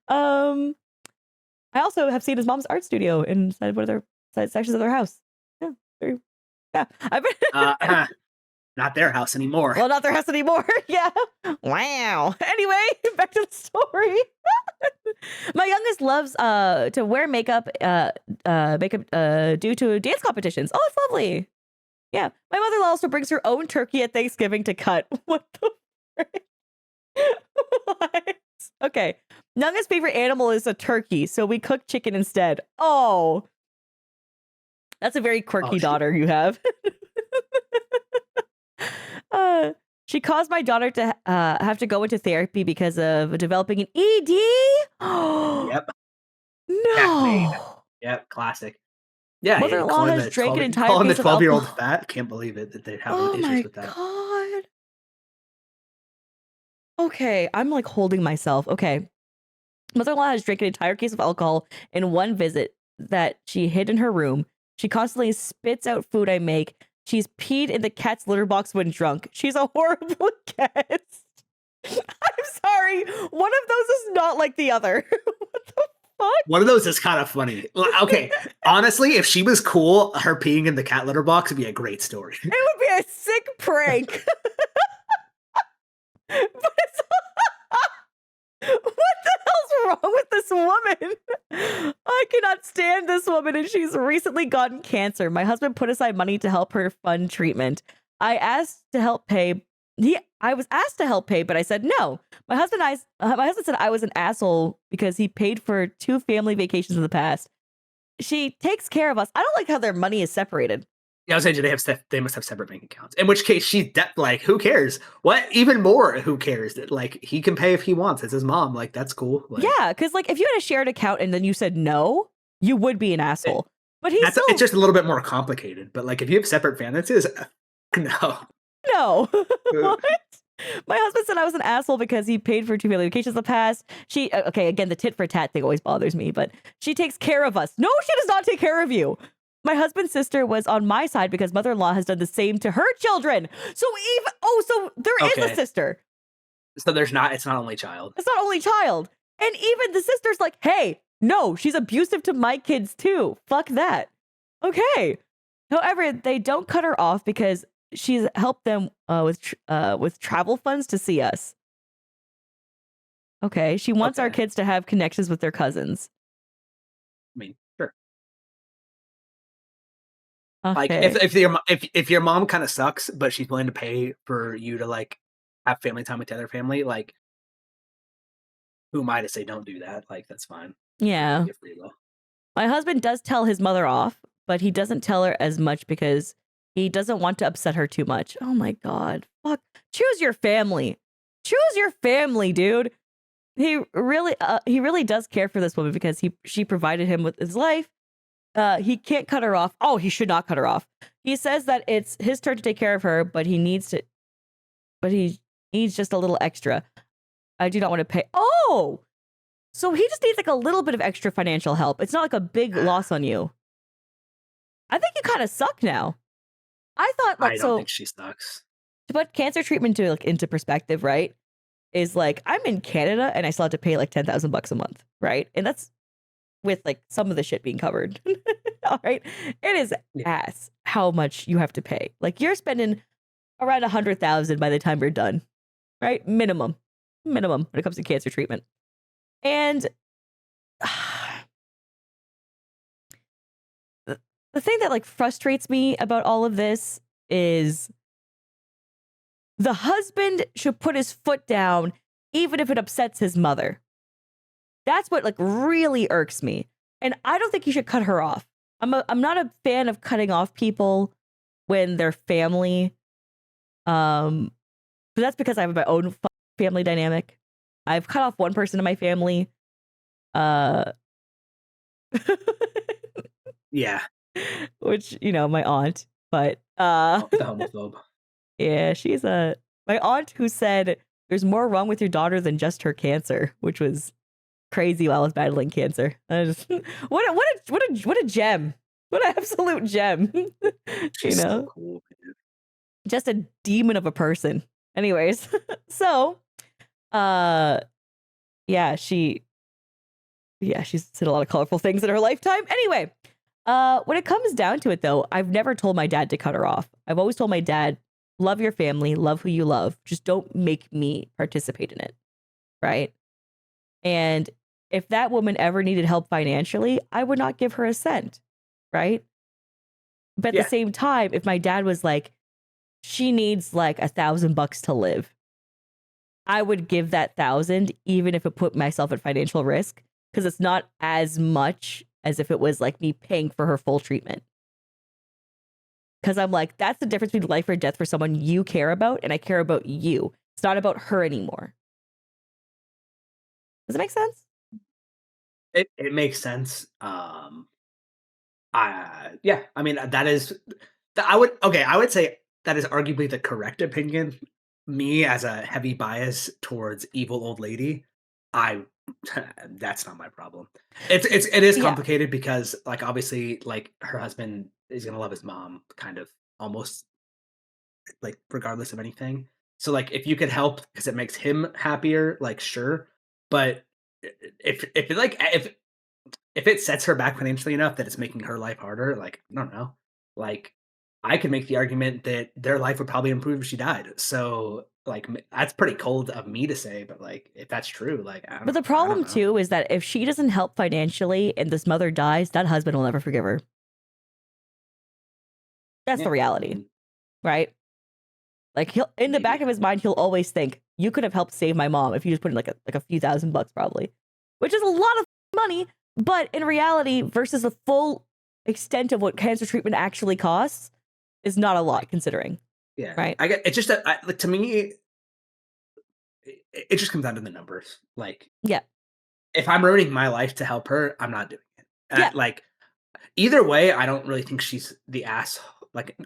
um, I also have seen his mom's art studio inside one of their side sections of their house. Yeah. Yeah. I've been Not their house anymore. well, not their house anymore. Yeah. Wow. Anyway, back to the story. My youngest loves to wear makeup due to dance competitions. Oh, it's lovely. Yeah. My mother also brings her own turkey at Thanksgiving to cut. What the frick? What? Okay. Youngest favorite animal is a turkey, so we cook chicken instead. Oh, that's a very Oh, quirky daughter you have. She caused my daughter to have to go into therapy because of developing an ED. Yep. Caffeine. No. Yep, classic. Yeah, Mother-in-law has drank an entire calling the case of 12-year-old alcohol. fat. Can't believe it that they're having Oh issues my with that. god. Okay, I'm like holding myself. Okay. Mother-in-law has drank an entire case of alcohol in one visit that she hid in her room. She constantly spits out food I make. She's peed in the cat's litter box when drunk. She's a horrible guest. I'm sorry. One of those is not like the other. What the fuck? One of those is kind of funny. Okay, honestly, if she was cool, her peeing in the cat litter box would be a great story. It would be a sick prank. But it's what the hell's wrong with this woman? I cannot stand this woman, and she's recently gotten cancer. My husband put aside money to help her fund treatment. I asked to help pay. I was asked to help pay, but I said no. My husband said I was an asshole because he paid for 2 family vacations in the past. She takes care of us. I don't like how their money is separated. Yeah, I was saying they must have separate bank accounts. In which case, like, who cares? What? Even more, who cares? That like he can pay if he wants. It's his mom. Like that's cool. Like, Yeah, because like if you had a shared account and then you said no, you would be an asshole. But he's still it's just a little bit more complicated. But like if you have separate finances, no. no. What? My husband said I was an asshole because he paid for 2 family vacations in the past. She okay, again, the tit for tat thing always bothers me, but she takes care of us. No, she does not take care of you. My husband's sister was on my side because mother-in-law has done the same to her children. So so there is a sister. So it's not only child. It's not only child. And even the sister's like, hey, no, she's abusive to my kids too. Fuck that. Okay. However, they don't cut her off because she's helped them with travel funds to see us. Okay. She wants our kids to have connections with their cousins. I mean, sure. Okay. Like if your mom kind of sucks, but she's willing to pay for you to like have family time with the other family, like who am I to say don't do that? Like that's fine. Yeah. My husband does tell his mother off, but he doesn't tell her as much because he doesn't want to upset her too much. Oh my god. Fuck. Choose your family. Choose your family, dude. He really does care for this woman because she provided him with his life. He can't cut her off. Oh, he should not cut her off. He says that it's his turn to take care of her, but he needs just a little extra. I do not want to pay. Oh, so he just needs like a little bit of extra financial help. It's not like a big loss on you. I think you kind of suck now. I thought like I don't think she sucks. To put cancer treatment into perspective, right? Is like I'm in Canada and I still have to pay like $10,000 a month, right? And that's with like some of the shit being covered. All right. It is ass how much you have to pay. Like you're spending around 100,000 by the time you're done. Right? Minimum when it comes to cancer treatment. And the thing that like frustrates me about all of this is the husband should put his foot down even if it upsets his mother. That's what like really irks me. And I don't think you should cut her off. I'm not a fan of cutting off people when they're family. But that's because I have my own family dynamic. I've cut off one person in my family. Yeah. Which, my aunt, but The homophobe. Yeah, she's my aunt who said there's more wrong with your daughter than just her cancer, which was crazy while I was battling cancer. What a gem. What an absolute gem. She's so cool, man. Just a demon of a person. Anyways, so she's said a lot of colorful things in her lifetime. Anyway, when it comes down to it though, I've never told my dad to cut her off. I've always told my dad, love your family, love who you love. Just don't make me participate in it. Right? And if that woman ever needed help financially, I would not give her a cent. Right? But at the same time, if my dad was like, she needs like $1,000 to live, I would give that 1,000 even if it put myself at financial risk, because it's not as much as if it was like me paying for her full treatment. Because I'm like, that's the difference between life or death for someone you care about, and I care about you. It's not about her anymore. Does it make sense? It makes sense. Yeah, I mean, that is I would say that is arguably the correct opinion. Me, as a heavy bias towards evil old lady, I that's not my problem. It is Yeah. complicated because, like, obviously, like, her husband is gonna love his mom kind of almost, like, regardless of anything. So, like, if you could help because it makes him happier, like, sure, but if it, like, if it sets her back financially enough that it's making her life harder, like, I don't know. Like, I could make the argument that their life would probably improve if she died. So, like, that's pretty cold of me to say, but, like, if that's true, like, But the I don't problem know. too is that if she doesn't help financially and this mother dies, that husband will never forgive her. That's the Yeah, I reality, mean, right? Like he'll in the back maybe. of his mind, he'll always think you could have helped save my mom if you just put in like a few $1,000 probably, which is a lot of money. But in reality, versus the full extent of what cancer treatment actually costs, is not a lot Like, considering, yeah, right? I get it's just that like, to me, it just comes down to the numbers. Like, Yeah, if I'm ruining my life to help her, I'm not doing it. yeah, Like, either way, I don't really think she's the asshole. Like,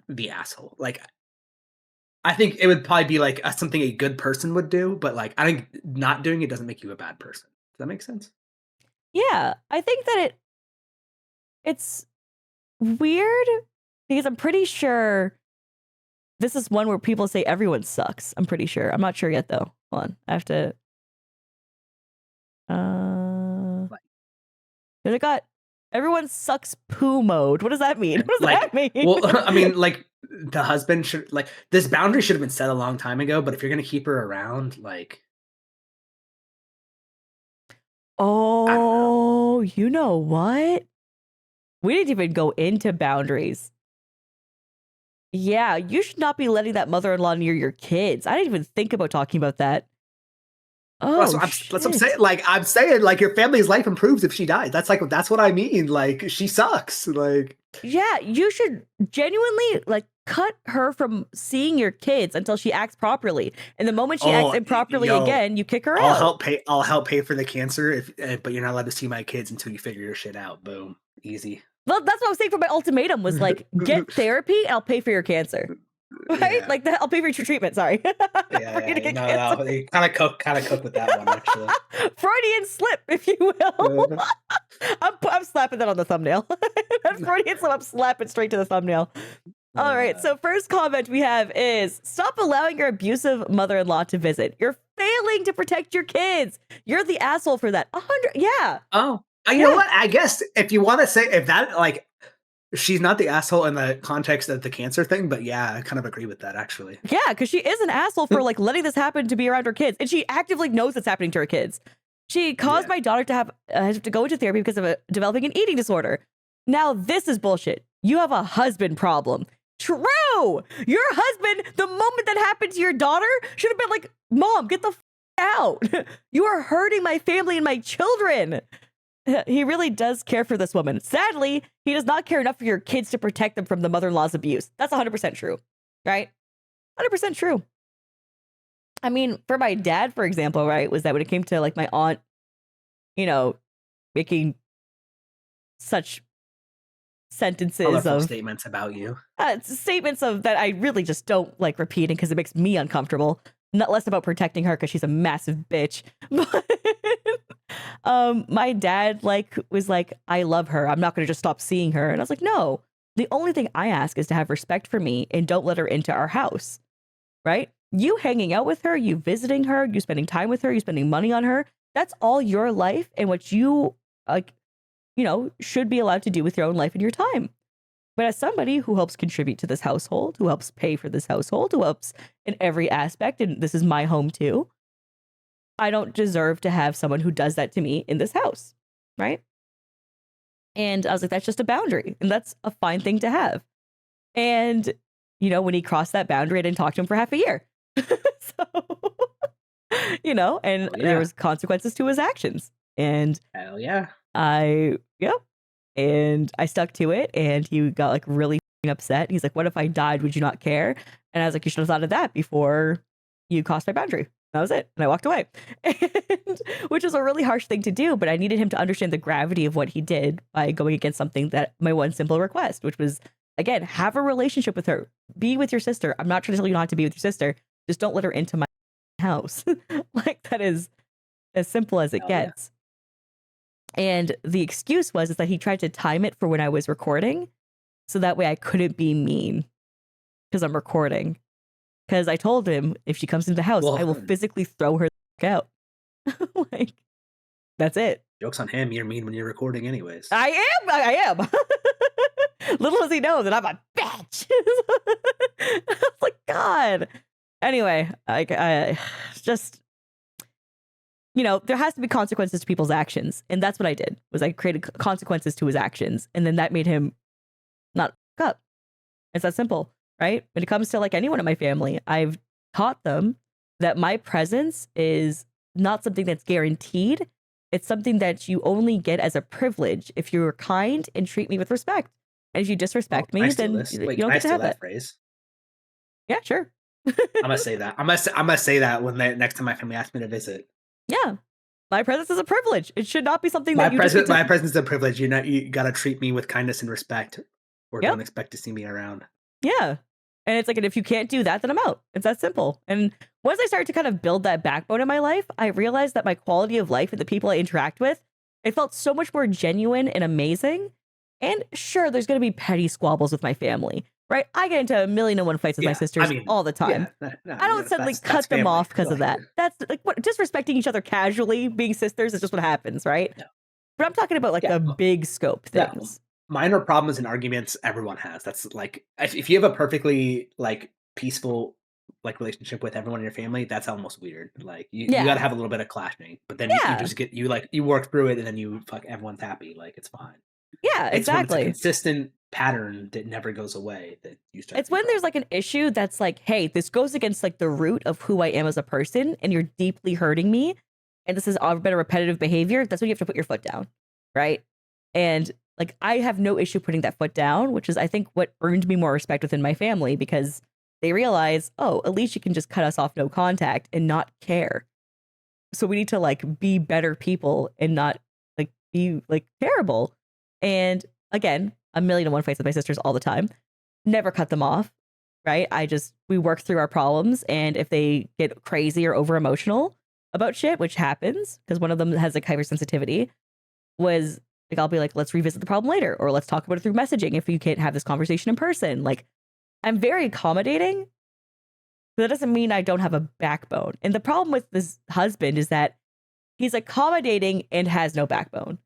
I think it would probably be like something a good person would do, but like I think not doing it doesn't make you a bad person. Does that make sense? yeah. I think that it's weird because I'm pretty sure this is one where people say everyone sucks. I'm pretty sure. I'm not sure yet though. Hold on, I have to. Uh, Like, they got everyone sucks poo mode. What does that mean? What does that mean? well, I mean, like the husband should like this boundary should have been set a long time ago. But if you're gonna keep her around, like I don't know. Oh, you know what? We didn't even go into boundaries. Yeah, you should not be letting that mother-in-law near your kids. I didn't even think about talking about that. Well, Oh, that's what I'm saying. shit. Like I'm saying, like your family's life improves if she dies. That's what I mean. Like she sucks. Like Yeah, you should genuinely like cut her from seeing your kids until she acts properly. And the moment she acts oh, improperly yo, again, you kick her out. I'll help pay for the cancer if but you're not allowed to see my kids until you figure your shit out. Boom. Easy. Well, that's what I was saying for my ultimatum was like, get therapy and I'll pay for your cancer. Right? Yeah. Like I'll pay for your treatment, sorry. Yeah, For you to yeah. get No, cancer. no. You kind of cook with that one actually. Freudian slip, if you will. I'm slapping that on the thumbnail. That's Freudian slip. I'm slapping straight to the thumbnail. All right. Uh, So first comment we have is stop allowing your abusive mother-in-law to visit. You're failing to protect your kids. You're the asshole for that. 100. Yeah. oh, you know Yeah. what? I guess if you want to say if that like she's not the asshole in the context of the cancer thing, but yeah, I kind of agree with that actually. Yeah. Because she is an asshole for like letting this happen to be around her kids. And she actively knows it's happening to her kids. She caused Yeah. my daughter to have to go into therapy because of developing an eating disorder. Now, this is bullshit. You have a husband problem. True. Your husband, the moment that happened to your daughter, should have been like, Mom, get the out. You are hurting my family and my children. He really does care for this woman. Sadly, he does not care enough for your kids to protect them from the mother-in-law's abuse. That's 100% true, right? 100% true. I mean, for my dad, for example, right, was that when it came to like my aunt, you know, making such sentences Colorful of statements about you. statements of that I really just don't like repeating because it makes me uncomfortable. Not less about protecting her because she's a massive bitch. But my dad like was like, I love her. I'm not gonna just stop seeing her. And I was like, no. The only thing I ask is to have respect for me and don't let her into our house. Right? You hanging out with her, you visiting her, you spending time with her, you spending money on her. That's all your life and what you like, should be allowed to do with your own life and your time. But as somebody who helps contribute to this household, who helps pay for this household, who helps in every aspect, and this is my home too, I don't deserve to have someone who does that to me in this house. Right? And I was like, that's just a boundary. And that's a fine thing to have. And, when he crossed that boundary, I didn't talk to him for half a year. So, and Oh there yeah. was consequences to his actions. And Hell yeah. and I stuck to it. And he got like really upset. He's like, what if I died? Would you not care? And I was like, you should have thought of that before you crossed my boundary. That was it. And I walked away, and, which was a really harsh thing to do. But I needed him to understand the gravity of what he did by going against something that my one simple request, which was, again, have a relationship with her. Be with your sister. I'm not trying to tell you not to be with your sister. Just don't let her into my house. Like, that is as simple as it Hell yeah. gets. And the excuse was is that he tried to time it for when I was recording, so that way I couldn't be mean because I'm recording. Because I told him if she comes into the house, Well, I will physically throw her the out. Like, that's it. joke's on him. You're mean when you're recording, anyways. I am. I am. Little does he know that I'm a bitch. I was like, God. Anyway, I just, there has to be consequences to people's actions, and that's what I did. Was I created consequences to his actions, and then that made him not fuck up. It's that simple, right? When it comes to like anyone in my family, I've taught them that my presence is not something that's guaranteed. It's something that you only get as a privilege if you're kind and treat me with respect. And if you disrespect me, then you Wait, don't can I get to steal have that that. phrase? Yeah, sure. I'm gonna say that. I'm gonna say that when next time my family asks me to visit. Yeah. My presence is a privilege. It should not be something My that you just get to... my presence is a privilege. You gotta treat me with kindness and respect, or Yep. don't expect to see me around. Yeah. And it's like, and if you can't do that, then I'm out. It's that simple. And once I started to kind of build that backbone in my life, I realized that my quality of life and the people I interact with, it felt so much more genuine and amazing. And sure, there's going to be petty squabbles with my family, right? I get into a million and one fights with my sisters all the time. I don't suddenly cut them off because of that. That's like what disrespecting each other casually, being sisters is just what happens, right? Yeah. But I'm talking about like the big scope things. Minor problems and arguments everyone has. That's like if you have a perfectly like peaceful like relationship with everyone in your family, that's almost weird. Like you gotta have a little bit of clashing, but then you just get you work through it, and then you everyone's happy. Like it's fine. Yeah, It's when it's a exactly. consistent pattern that never goes away that you start. It's when there's like an issue that's like, hey, this goes against like the root of who I am as a person, and you're deeply hurting me, and this has been a repetitive behavior. That's when you have to put your foot down, right? And like, I have no issue putting that foot down, which is, I think, what earned me more respect within my family, because they realize, oh, Alicia can just cut us off, no contact, and not care. So we need to like be better people and not like be like terrible. And again, a million and one fights with my sisters all the time. Never cut them off, right? We work through our problems, and if they get crazy or over emotional about shit, which happens because one of them has like hypersensitivity, was like, I'll be like, let's revisit the problem later, or let's talk about it through messaging if you can't have this conversation in person. Like, I'm very accommodating, but that doesn't mean I don't have a backbone. And the problem with this husband is that he's accommodating and has no backbone.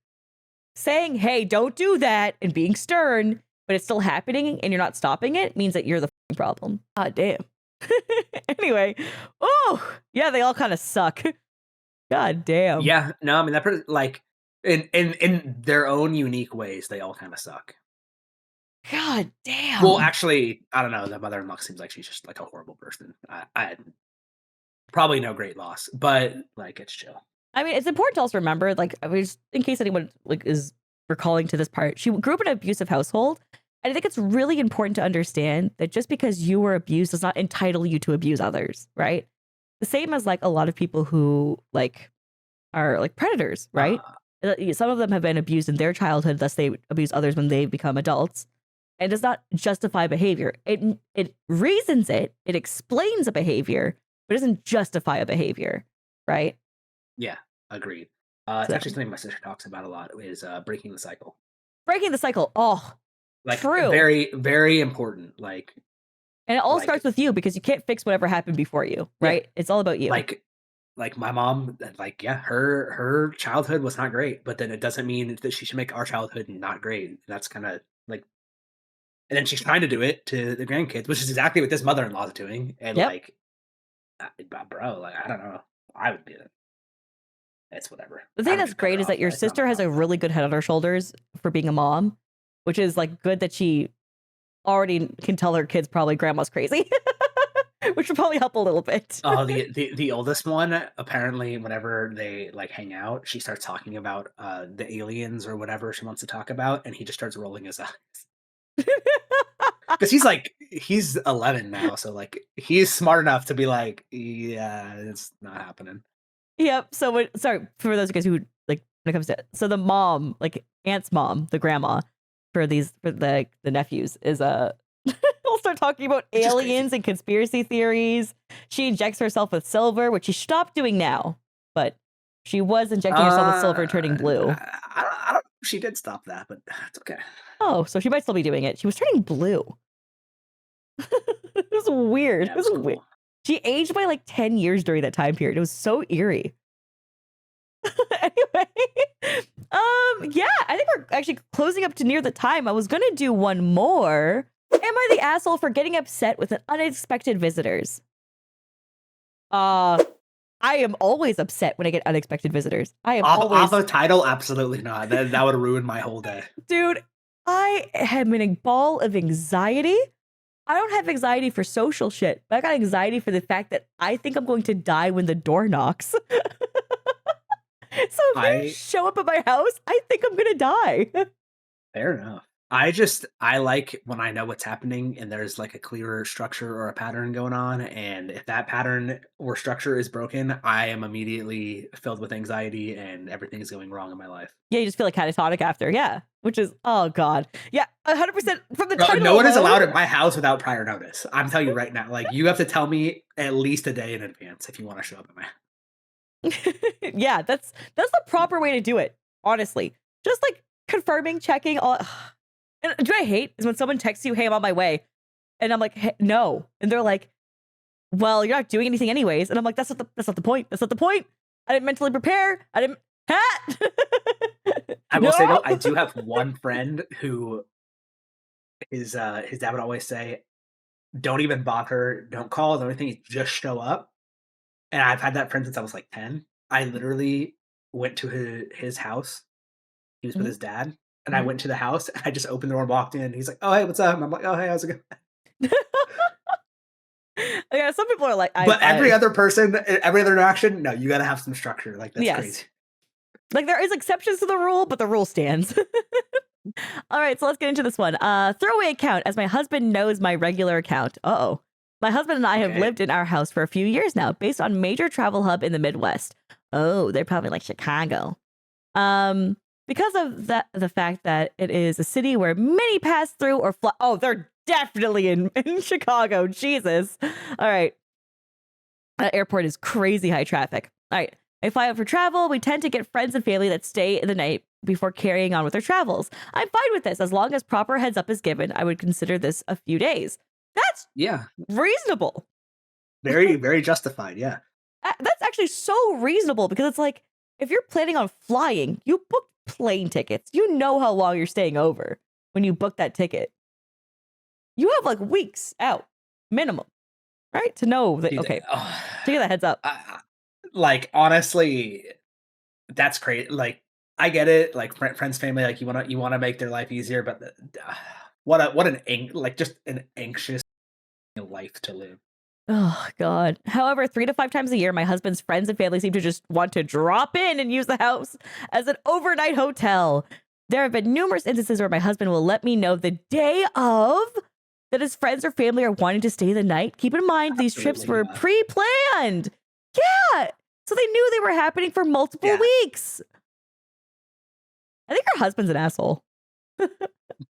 Saying, hey, don't do that, and being stern, but it's still happening and you're not stopping it, means that you're the problem. God damn. Anyway, oh, yeah, they all kind of suck. God damn. Yeah, no, I mean, that like, in their own unique ways, they all kind of suck. God damn. Well, actually, I don't know. The mother-in-law seems like she's just like a horrible person. I probably no great loss, but like it's chill. I mean, it's important to also remember, like, I mean, just in case anyone like is recalling to this part, she grew up in an abusive household, and I think it's really important to understand that just because you were abused does not entitle you to abuse others, right? The same as like a lot of people who like are like predators, right? Some of them have been abused in their childhood, thus they abuse others when they become adults. And does not justify behavior. It reasons it explains a behavior, but it doesn't justify a behavior, right? Yeah, agreed. It's actually something my sister talks about a lot, is breaking the cycle. Breaking the cycle. Oh, like true. Very, very important. Like, and it all starts with you, because you can't fix whatever happened before you, right? Yeah. It's all about you. Like my mom, like, yeah, her childhood was not great, but then it doesn't mean that she should make our childhood not great. That's kind of like, and then she's trying to do it to the grandkids, which is exactly what this mother-in-law is doing. And like, bro, like, I don't know, I would do it. It's whatever. The thing that's great is that your sister has a really good head on her shoulders for being a mom, which is like good that she already can tell her kids probably grandma's crazy, which would probably help a little bit. Oh, the oldest one, apparently whenever they like hang out, she starts talking about the aliens or whatever she wants to talk about, and he just starts rolling his eyes. because he's 11 now, so like he's smart enough to be like, yeah, it's not happening. Yep. So sorry for those guys who like when it comes to so the mom, like Aunt's mom, the grandma for the nephews is we'll start talking about It's just crazy. aliens and conspiracy theories. She injects herself with silver, which she stopped doing now, but she was injecting herself with silver and turning blue. I don't. She did stop that, but it's okay. Oh, so she might still be doing it. She was turning blue. It was weird. Yeah, It it was was weird. cool. She aged by like 10 years during that time period. It was so eerie. Anyway, yeah, I think we're actually closing up to near the time. I was gonna do one more. Am I the asshole for getting upset with an unexpected visitors? I am always upset when I get unexpected visitors. I am Off always, a title, absolutely not. That would ruin my whole day. dude. I am in a ball of anxiety. I don't have anxiety for social shit, but I got anxiety for the fact that I think I'm going to die when the door knocks. So if you show up at my house, I think I'm gonna die. Fair enough. I like when I know what's happening and there's like a clearer structure or a pattern going on. And if that pattern or structure is broken, I am immediately filled with anxiety and everything is going wrong in my life. Yeah, you just feel like catatonic after. Yeah, which is oh god. Yeah, 100% from the Bro, title. no one is alone. allowed at my house without prior notice. I'm telling you right now. Like you have to tell me at least a day in advance if you want to show up at my house. Yeah, that's the proper way to do it. Honestly, just like confirming, checking all. And do I hate is when someone texts you, "Hey, I'm on my way," and I'm like, hey, "No," and they're like, "Well, you're not doing anything anyways," and I'm like, "That's not the point. That's not the point. I didn't mentally prepare. I didn't." I will say though, I do have one friend who his dad would always say, "Don't even bother, don't call, the only thing is just show up." And I've had that friend since I was like 10. I literally went to his house. He was with Mhm. his dad, and I went to the house, and I just opened the door and walked in. He's like, "Oh, hey, what's up?" And I'm like, "Oh, hey, how's it going?" Yeah, some people are like, But every other person, every other interaction, no, you gotta have some structure. Like, that's yes. crazy. Like there is exceptions to the rule, but the rule stands. All right, so let's get into this one. Throwaway account, as my husband knows my regular account. Uh-oh. My husband and I have Okay. lived in our house for a few years now, based on major travel hub in the Midwest. Oh, they're probably like Chicago. Because of the fact that it is a city where many pass through or fly. Oh, they're definitely in Chicago. Jesus. All right. That airport is crazy high traffic. All right. I fly out for travel. We tend to get friends and family that stay the night before carrying on with their travels. I'm fine with this as long as proper heads up is given. I would consider this a few days. That's Yeah. reasonable. Very, very justified. Yeah. That's actually so reasonable because it's like if you're planning on flying, you book plane tickets. You know how long you're staying over when you book that ticket. You have like weeks out minimum, right? To know that, Dude, okay, to get that heads up. Like, honestly, that's great. Like, I get it. Like, friends, family, like you wanna make their life easier, but just an anxious life to live. Oh, God. However, 3 to 5 times a year, my husband's friends and family seem to just want to drop in and use the house as an overnight hotel. There have been numerous instances where my husband will let me know the day of that his friends or family are wanting to stay the night. Keep in mind, these trips Absolutely were not. pre-planned. Yeah. So they knew they were happening for multiple Yeah. weeks. I think her husband's an asshole.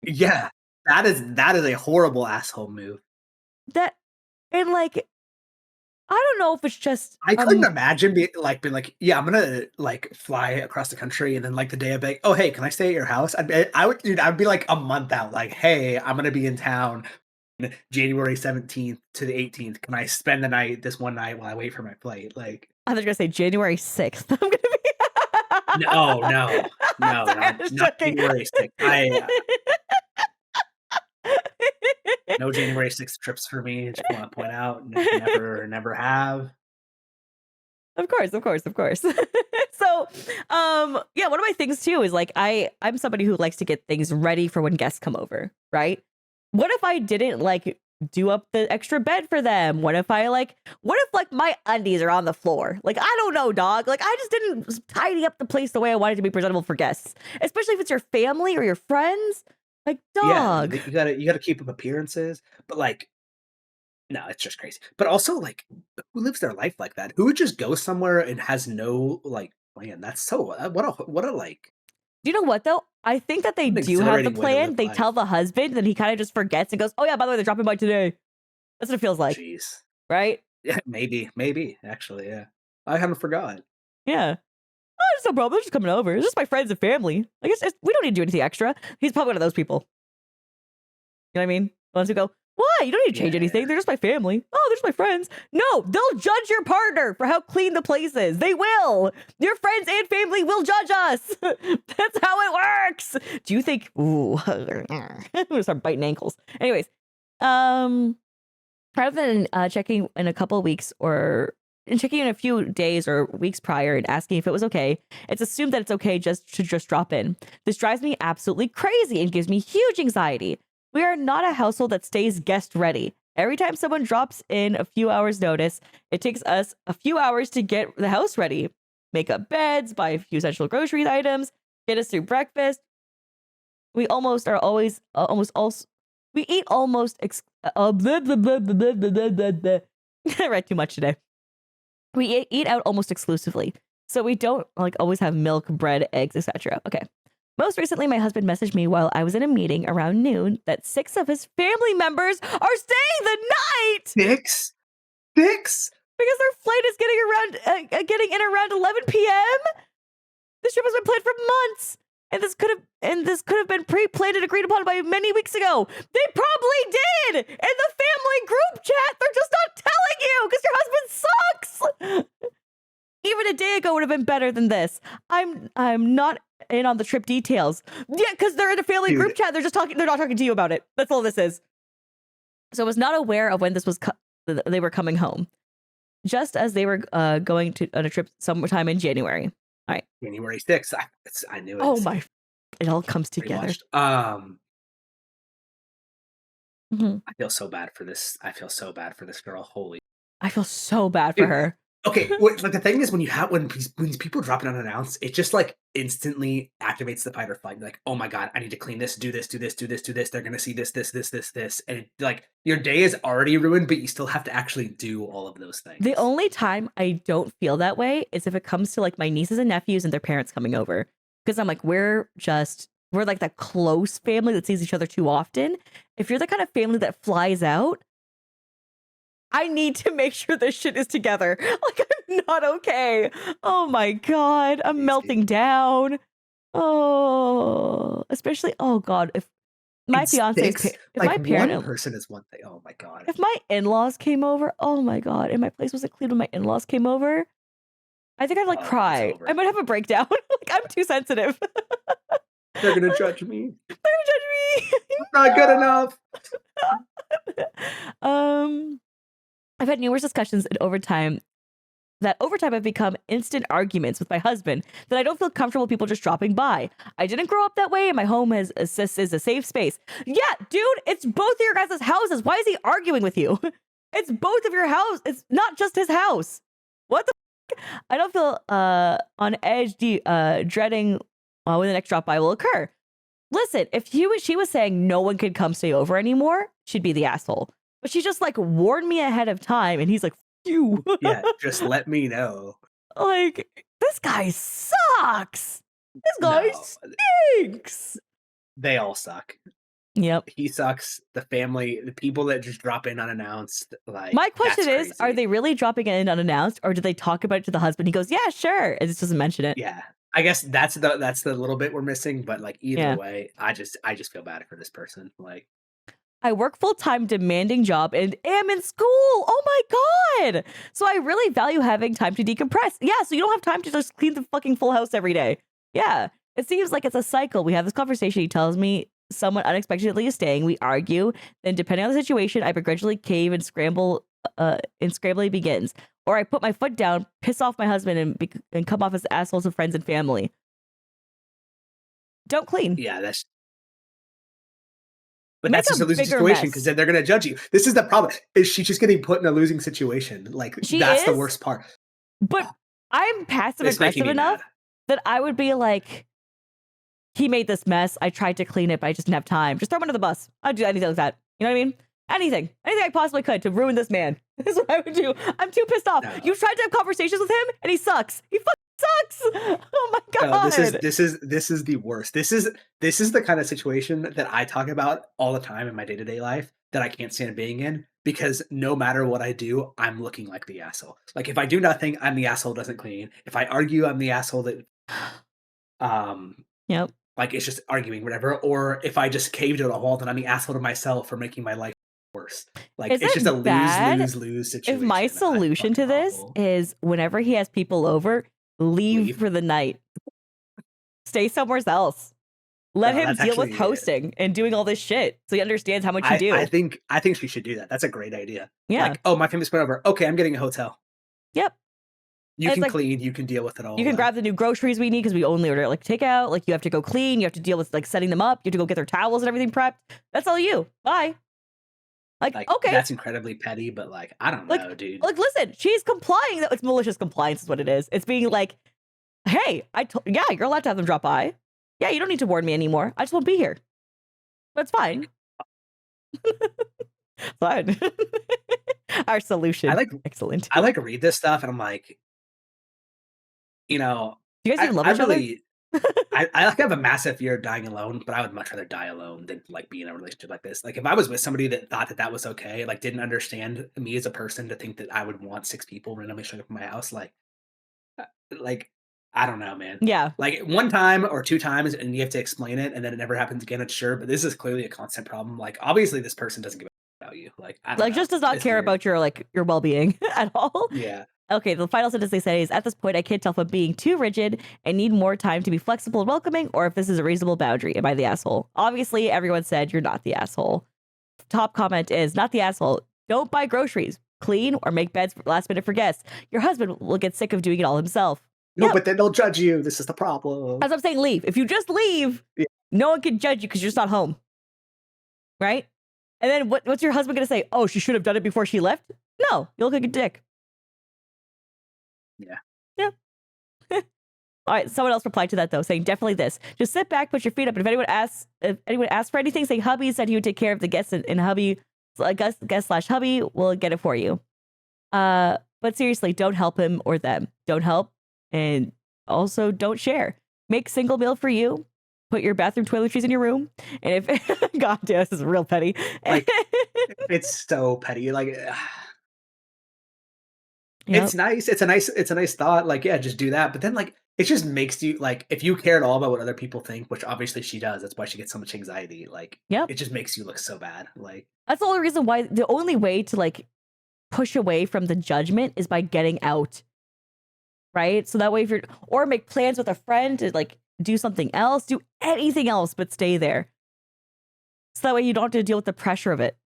Yeah. That is a horrible asshole move. That, and like, I don't know if it's just, I couldn't imagine being like, "Yeah, I'm gonna, like, fly across the country," and then, like, the day of like, "Oh, hey, can I stay at your house?" I'd be, like, a month out, like, "Hey, I'm gonna be in town January 17th to the 18th. Can I spend the night this one night while I wait for my flight?" Like, I was gonna say January 6th. I'm gonna be no, no, no, Sorry, I'm not just not joking. January 6th. No January 6th trips for me, just wanna point out, never have. Of course, of course, of course. So, yeah, one of my things too is like I'm somebody who likes to get things ready for when guests come over, right? What if I didn't like do up the extra bed for them? What if my undies are on the floor? Like I don't know, dog. Like I just didn't tidy up the place the way I wanted it to be presentable for guests, especially if it's your family or your friends. Like, Yeah, dog. you gotta keep up appearances, but, like, no, it's just crazy. But also, like, who lives their life like that? Who would just go somewhere and has no, like, plan? That's so what a, like, Do you know what though? I think that they what an do have the exhilarating way to live plan. They tell life. the husband, and he kind of just forgets and goes, "Oh yeah, by the way, they're dropping by today." That's what it feels like, Jeez. right? Yeah, maybe, actually, yeah. I haven't forgot. Yeah. Oh, it's no problem. They're just coming over. It's just my friends and family. I guess we don't need to do anything extra. He's probably one of those people. You know what I mean? The ones who go, "Why? You don't need to change Yeah. anything. They're just my family. Oh, they're just my friends." No, they'll judge your partner for how clean the place is. They will. Your friends and family will judge us. That's how it works. Do you think? Ooh, I'm gonna start biting ankles. Anyways, um, rather than checking in a couple of weeks or checking in a few days or weeks prior and asking if it was okay, it's assumed that it's okay just drop in. This drives me absolutely crazy and gives me huge anxiety. We are not a household that stays guest ready. Every time someone drops in a few hours notice, it takes us a few hours to get the house ready, make up beds, buy a few essential grocery items, get us through breakfast. We almost are always almost also we eat almost blah, blah, blah, blah, blah, blah, blah, blah. I read too much today. We eat out almost exclusively, so we don't like always have milk, bread, eggs, etc. Okay. Most recently, my husband messaged me while I was in a meeting around noon that 6 of his family members are staying the night 6? 6? because their flight is getting in around 11 p.m. This trip has been planned for months, and this could have been pre-planned and agreed upon by many weeks ago. They probably did in the family group chat. They're just not telling you because your husband sucks. Even a day ago would have been better than this. I'm not in on the trip details. Yeah, because they're in a family Dude. group chat. They're not talking to you about it. That's all this is. So I was not aware of when this was they were coming home. Just as they were going on a trip sometime in January. All right. January 6th. I knew it. Oh my! It all comes together. Mhm. I feel so bad for this. I feel so bad for this girl. Holy I feel so bad for dude. her. Okay, like the thing is when these people drop it unannounced, it just like instantly activates the fight or flight. Like, oh my god, I need to clean this, do this, do this, do this, do this. They're gonna see this, and like your day is already ruined, but you still have to actually do all of those things. The only time I don't feel that way is if it comes to like my nieces and nephews and their parents coming over. Because I'm like, we're like that close family that sees each other too often. If you're the kind of family that flies out, I need to make sure this shit is together. Like, I'm not okay. Oh my God. I'm Crazy. melting down. Oh, especially, oh God, if my fiance, if like my one person is one thing. Oh my god. if my in-laws came over, oh my God, and my place wasn't clean when my in-laws came over, I think I'd like Oh, it's cry. over. I might have a breakdown. Like, I'm too sensitive. They're gonna judge me. They're gonna judge me. It's not good enough. I've had numerous discussions in overtime that over time have become instant arguments with my husband that I don't feel comfortable people just dropping by. I didn't grow up that way, and my home is a safe space. Yeah, dude, it's both of your guys' houses. Why is he arguing with you? It's both of your house. It's not just his house. What the f-? I don't feel on edge, dreading when the next drop by will occur. Listen, if she was saying no one could come stay over anymore, she'd be the asshole. But she just like warned me ahead of time, and he's like, you. Yeah, just let me know. Like, this guy sucks. This guy stinks. They all suck. Yep. He sucks. The family, the people that just drop in unannounced. Like, My question is, are crazy. they really dropping in unannounced, or do they talk about it to the husband? He goes, yeah, sure, and just doesn't mention it. Yeah, I guess that's the little bit we're missing. But like either way, I just feel bad for this person. Like, I work full-time demanding job and am in school. Oh my God. So I really value having time to decompress. Yeah, so you don't have time to just clean the fucking full house every day. Yeah, it seems like it's a cycle. We have this conversation. He tells me someone unexpectedly is staying. We argue. Then depending on the situation, I begrudgingly cave and scrambling begins. Or I put my foot down, piss off my husband, and come off as assholes to friends and family. Don't clean. yeah, But Make that's just a losing bigger situation mess. because then they're gonna judge you. This is the problem. Is she just getting put in a losing situation? Like She that's the is, worst part. But I'm passive It's making aggressive me enough mad. that I would be like, he made this mess. I tried to clean it, but I just didn't have time. Just throw him under the bus. I'd do anything like that. You know what I mean? Anything I possibly could to ruin this man. This is what I would do. I'm too pissed off. No. You've tried to have conversations with him, and he sucks. He fucking sucks. Oh my god. No, this is the worst. This is the kind of situation that I talk about all the time in my day-to-day life that I can't stand being in, because no matter what I do, I'm looking like the asshole. Like if I do nothing, I'm the asshole who doesn't clean. If I argue, I'm the asshole that Yep. like it's just arguing, whatever. Or if I just caved at a wall, then I'm the asshole to myself for making my life worse. Like Is it's it just a bad lose situation. If my solution to this is whenever he has people over, leave for the night. Stay somewhere else. Let him deal with hosting and doing all this shit so he understands how much you do. I think she should do that. That's a great idea. Yeah. Like, oh, my family's been over. Okay, I'm getting a hotel. Yep. You can clean. You can deal with it all. You can grab the new groceries we need because we only order like takeout. Like you have to go clean. You have to deal with like setting them up. You have to go get their towels and everything prepped. That's all you. Bye. Like okay. That's incredibly petty, but like, I don't know, dude. Like, listen, she's complying. It's malicious compliance is what it is. It's being like, hey, yeah, you're allowed to have them drop by. Yeah, you don't need to warn me anymore. I just won't be here. That's fine. Fine. Our solution. Excellent. I like read this stuff and I'm like, you know, do you guys even love each other? I like have a massive fear of dying alone, but I would much rather die alone than like be in a relationship like this. Like if I was with somebody that thought that was okay, like didn't understand me as a person to think that I would want 6 people randomly showing up in my house, like I don't know, man. Yeah. Like 1 time or 2 times and you have to explain it and then it never happens again, it's sure. But this is clearly a constant problem. Like obviously this person doesn't give a about you. Like I don't know. Just does not care about your well-being at all. Yeah. Okay, the final sentence they say is, at this point, I can't tell if I'm being too rigid and need more time to be flexible and welcoming, or if this is a reasonable boundary. Am I the asshole? Obviously, everyone said you're not the asshole. Top comment is, not the asshole. Don't buy groceries, clean, or make beds last minute for guests. Your husband will get sick of doing it all himself. No, but then they'll judge you. This is the problem. As I'm saying, leave. If you just leave, no one can judge you because you're just not home. Right? And then what's your husband going to say? Oh, she should have done it before she left? No, you look like a dick. Yeah. All right. Someone else replied to that though, saying definitely this. Just sit back, put your feet up, and if anyone asks for anything, say hubby said he would take care of the guests, and hubby, guest/hubby will get it for you. But seriously, don't help him or them. Don't help, and also don't share. Make single meal for you. Put your bathroom toiletries in your room, and if God damn, this is real petty. Like, it's so petty. Like. Yep. It's nice. It's a nice thought. Like, yeah, just do that. But then like it just makes you like if you care at all about what other people think, which obviously she does, that's why she gets so much anxiety. Like it just makes you look so bad. Like that's the only reason why the only way to like push away from the judgment is by getting out. Right? So that way or make plans with a friend to like do something else, do anything else but stay there. So that way you don't have to deal with the pressure of it.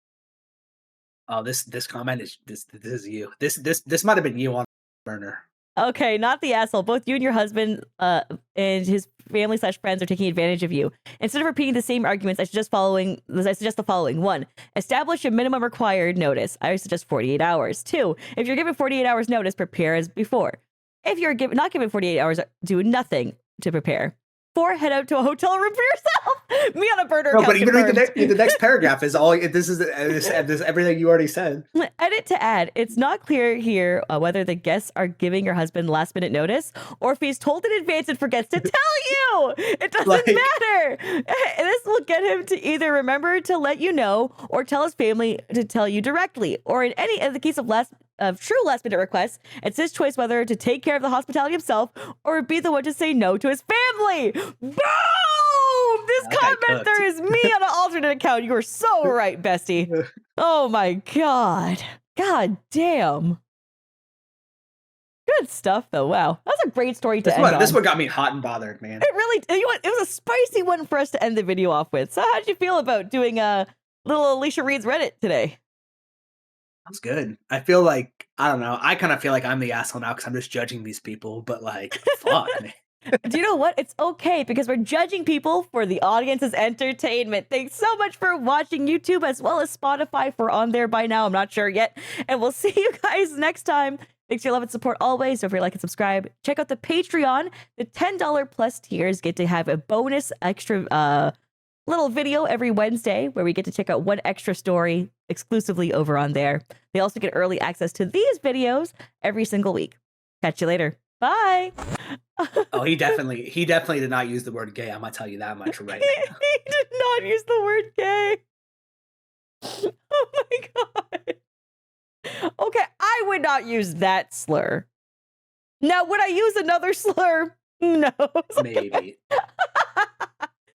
Oh, this comment is this is you. This might have been you on burner. Okay, not the asshole. Both you and your husband and his family/friends are taking advantage of you. Instead of repeating the same arguments, I suggest the following. 1, establish a minimum required notice. I suggest 48 hours. 2, if you're given 48 hours notice, prepare as before. If you're not given 48 hours, do nothing to prepare. 4, head out to a hotel room for yourself. Me on a burner. No, but even read the next paragraph is all. This is everything you already said. Edit to add. It's not clear here whether the guests are giving your husband last minute notice or if he's told in advance and forgets to tell you. It doesn't matter. This will get him to either remember to let you know or tell his family to tell you directly. Or in the case of true last minute requests, it's his choice whether to take care of the hospitality himself or be the one to say no to his family. Boom! This commenter is me on an alternate account. You are so right, bestie. Oh my God. God damn. Good stuff, though. Wow. That's a great story to end on. This one got me hot and bothered, man. It really, it was a spicy one for us to end the video off with. So how'd you feel about doing a little Alicia Reads Reddit today? That's good. I feel like, I don't know. I kind of feel like I'm the asshole now because I'm just judging these people, but like, fuck me. Do you know what? It's okay because we're judging people for the audience's entertainment. Thanks so much for watching YouTube as well as Spotify. If we're on there by now, I'm not sure yet. And we'll see you guys next time. Thanks for your love and support always. Don't forget to like and subscribe. Check out the Patreon. The $10 plus tiers get to have a bonus extra little video every Wednesday where we get to check out one extra story exclusively over on there. They also get early access to these videos every single week. Catch you later. Bye. Oh, he definitely did not use the word gay. I'm gonna tell you that much right now. He did not use the word gay. Oh my god. Okay, I would not use that slur. Now, would I use another slur? No. Maybe.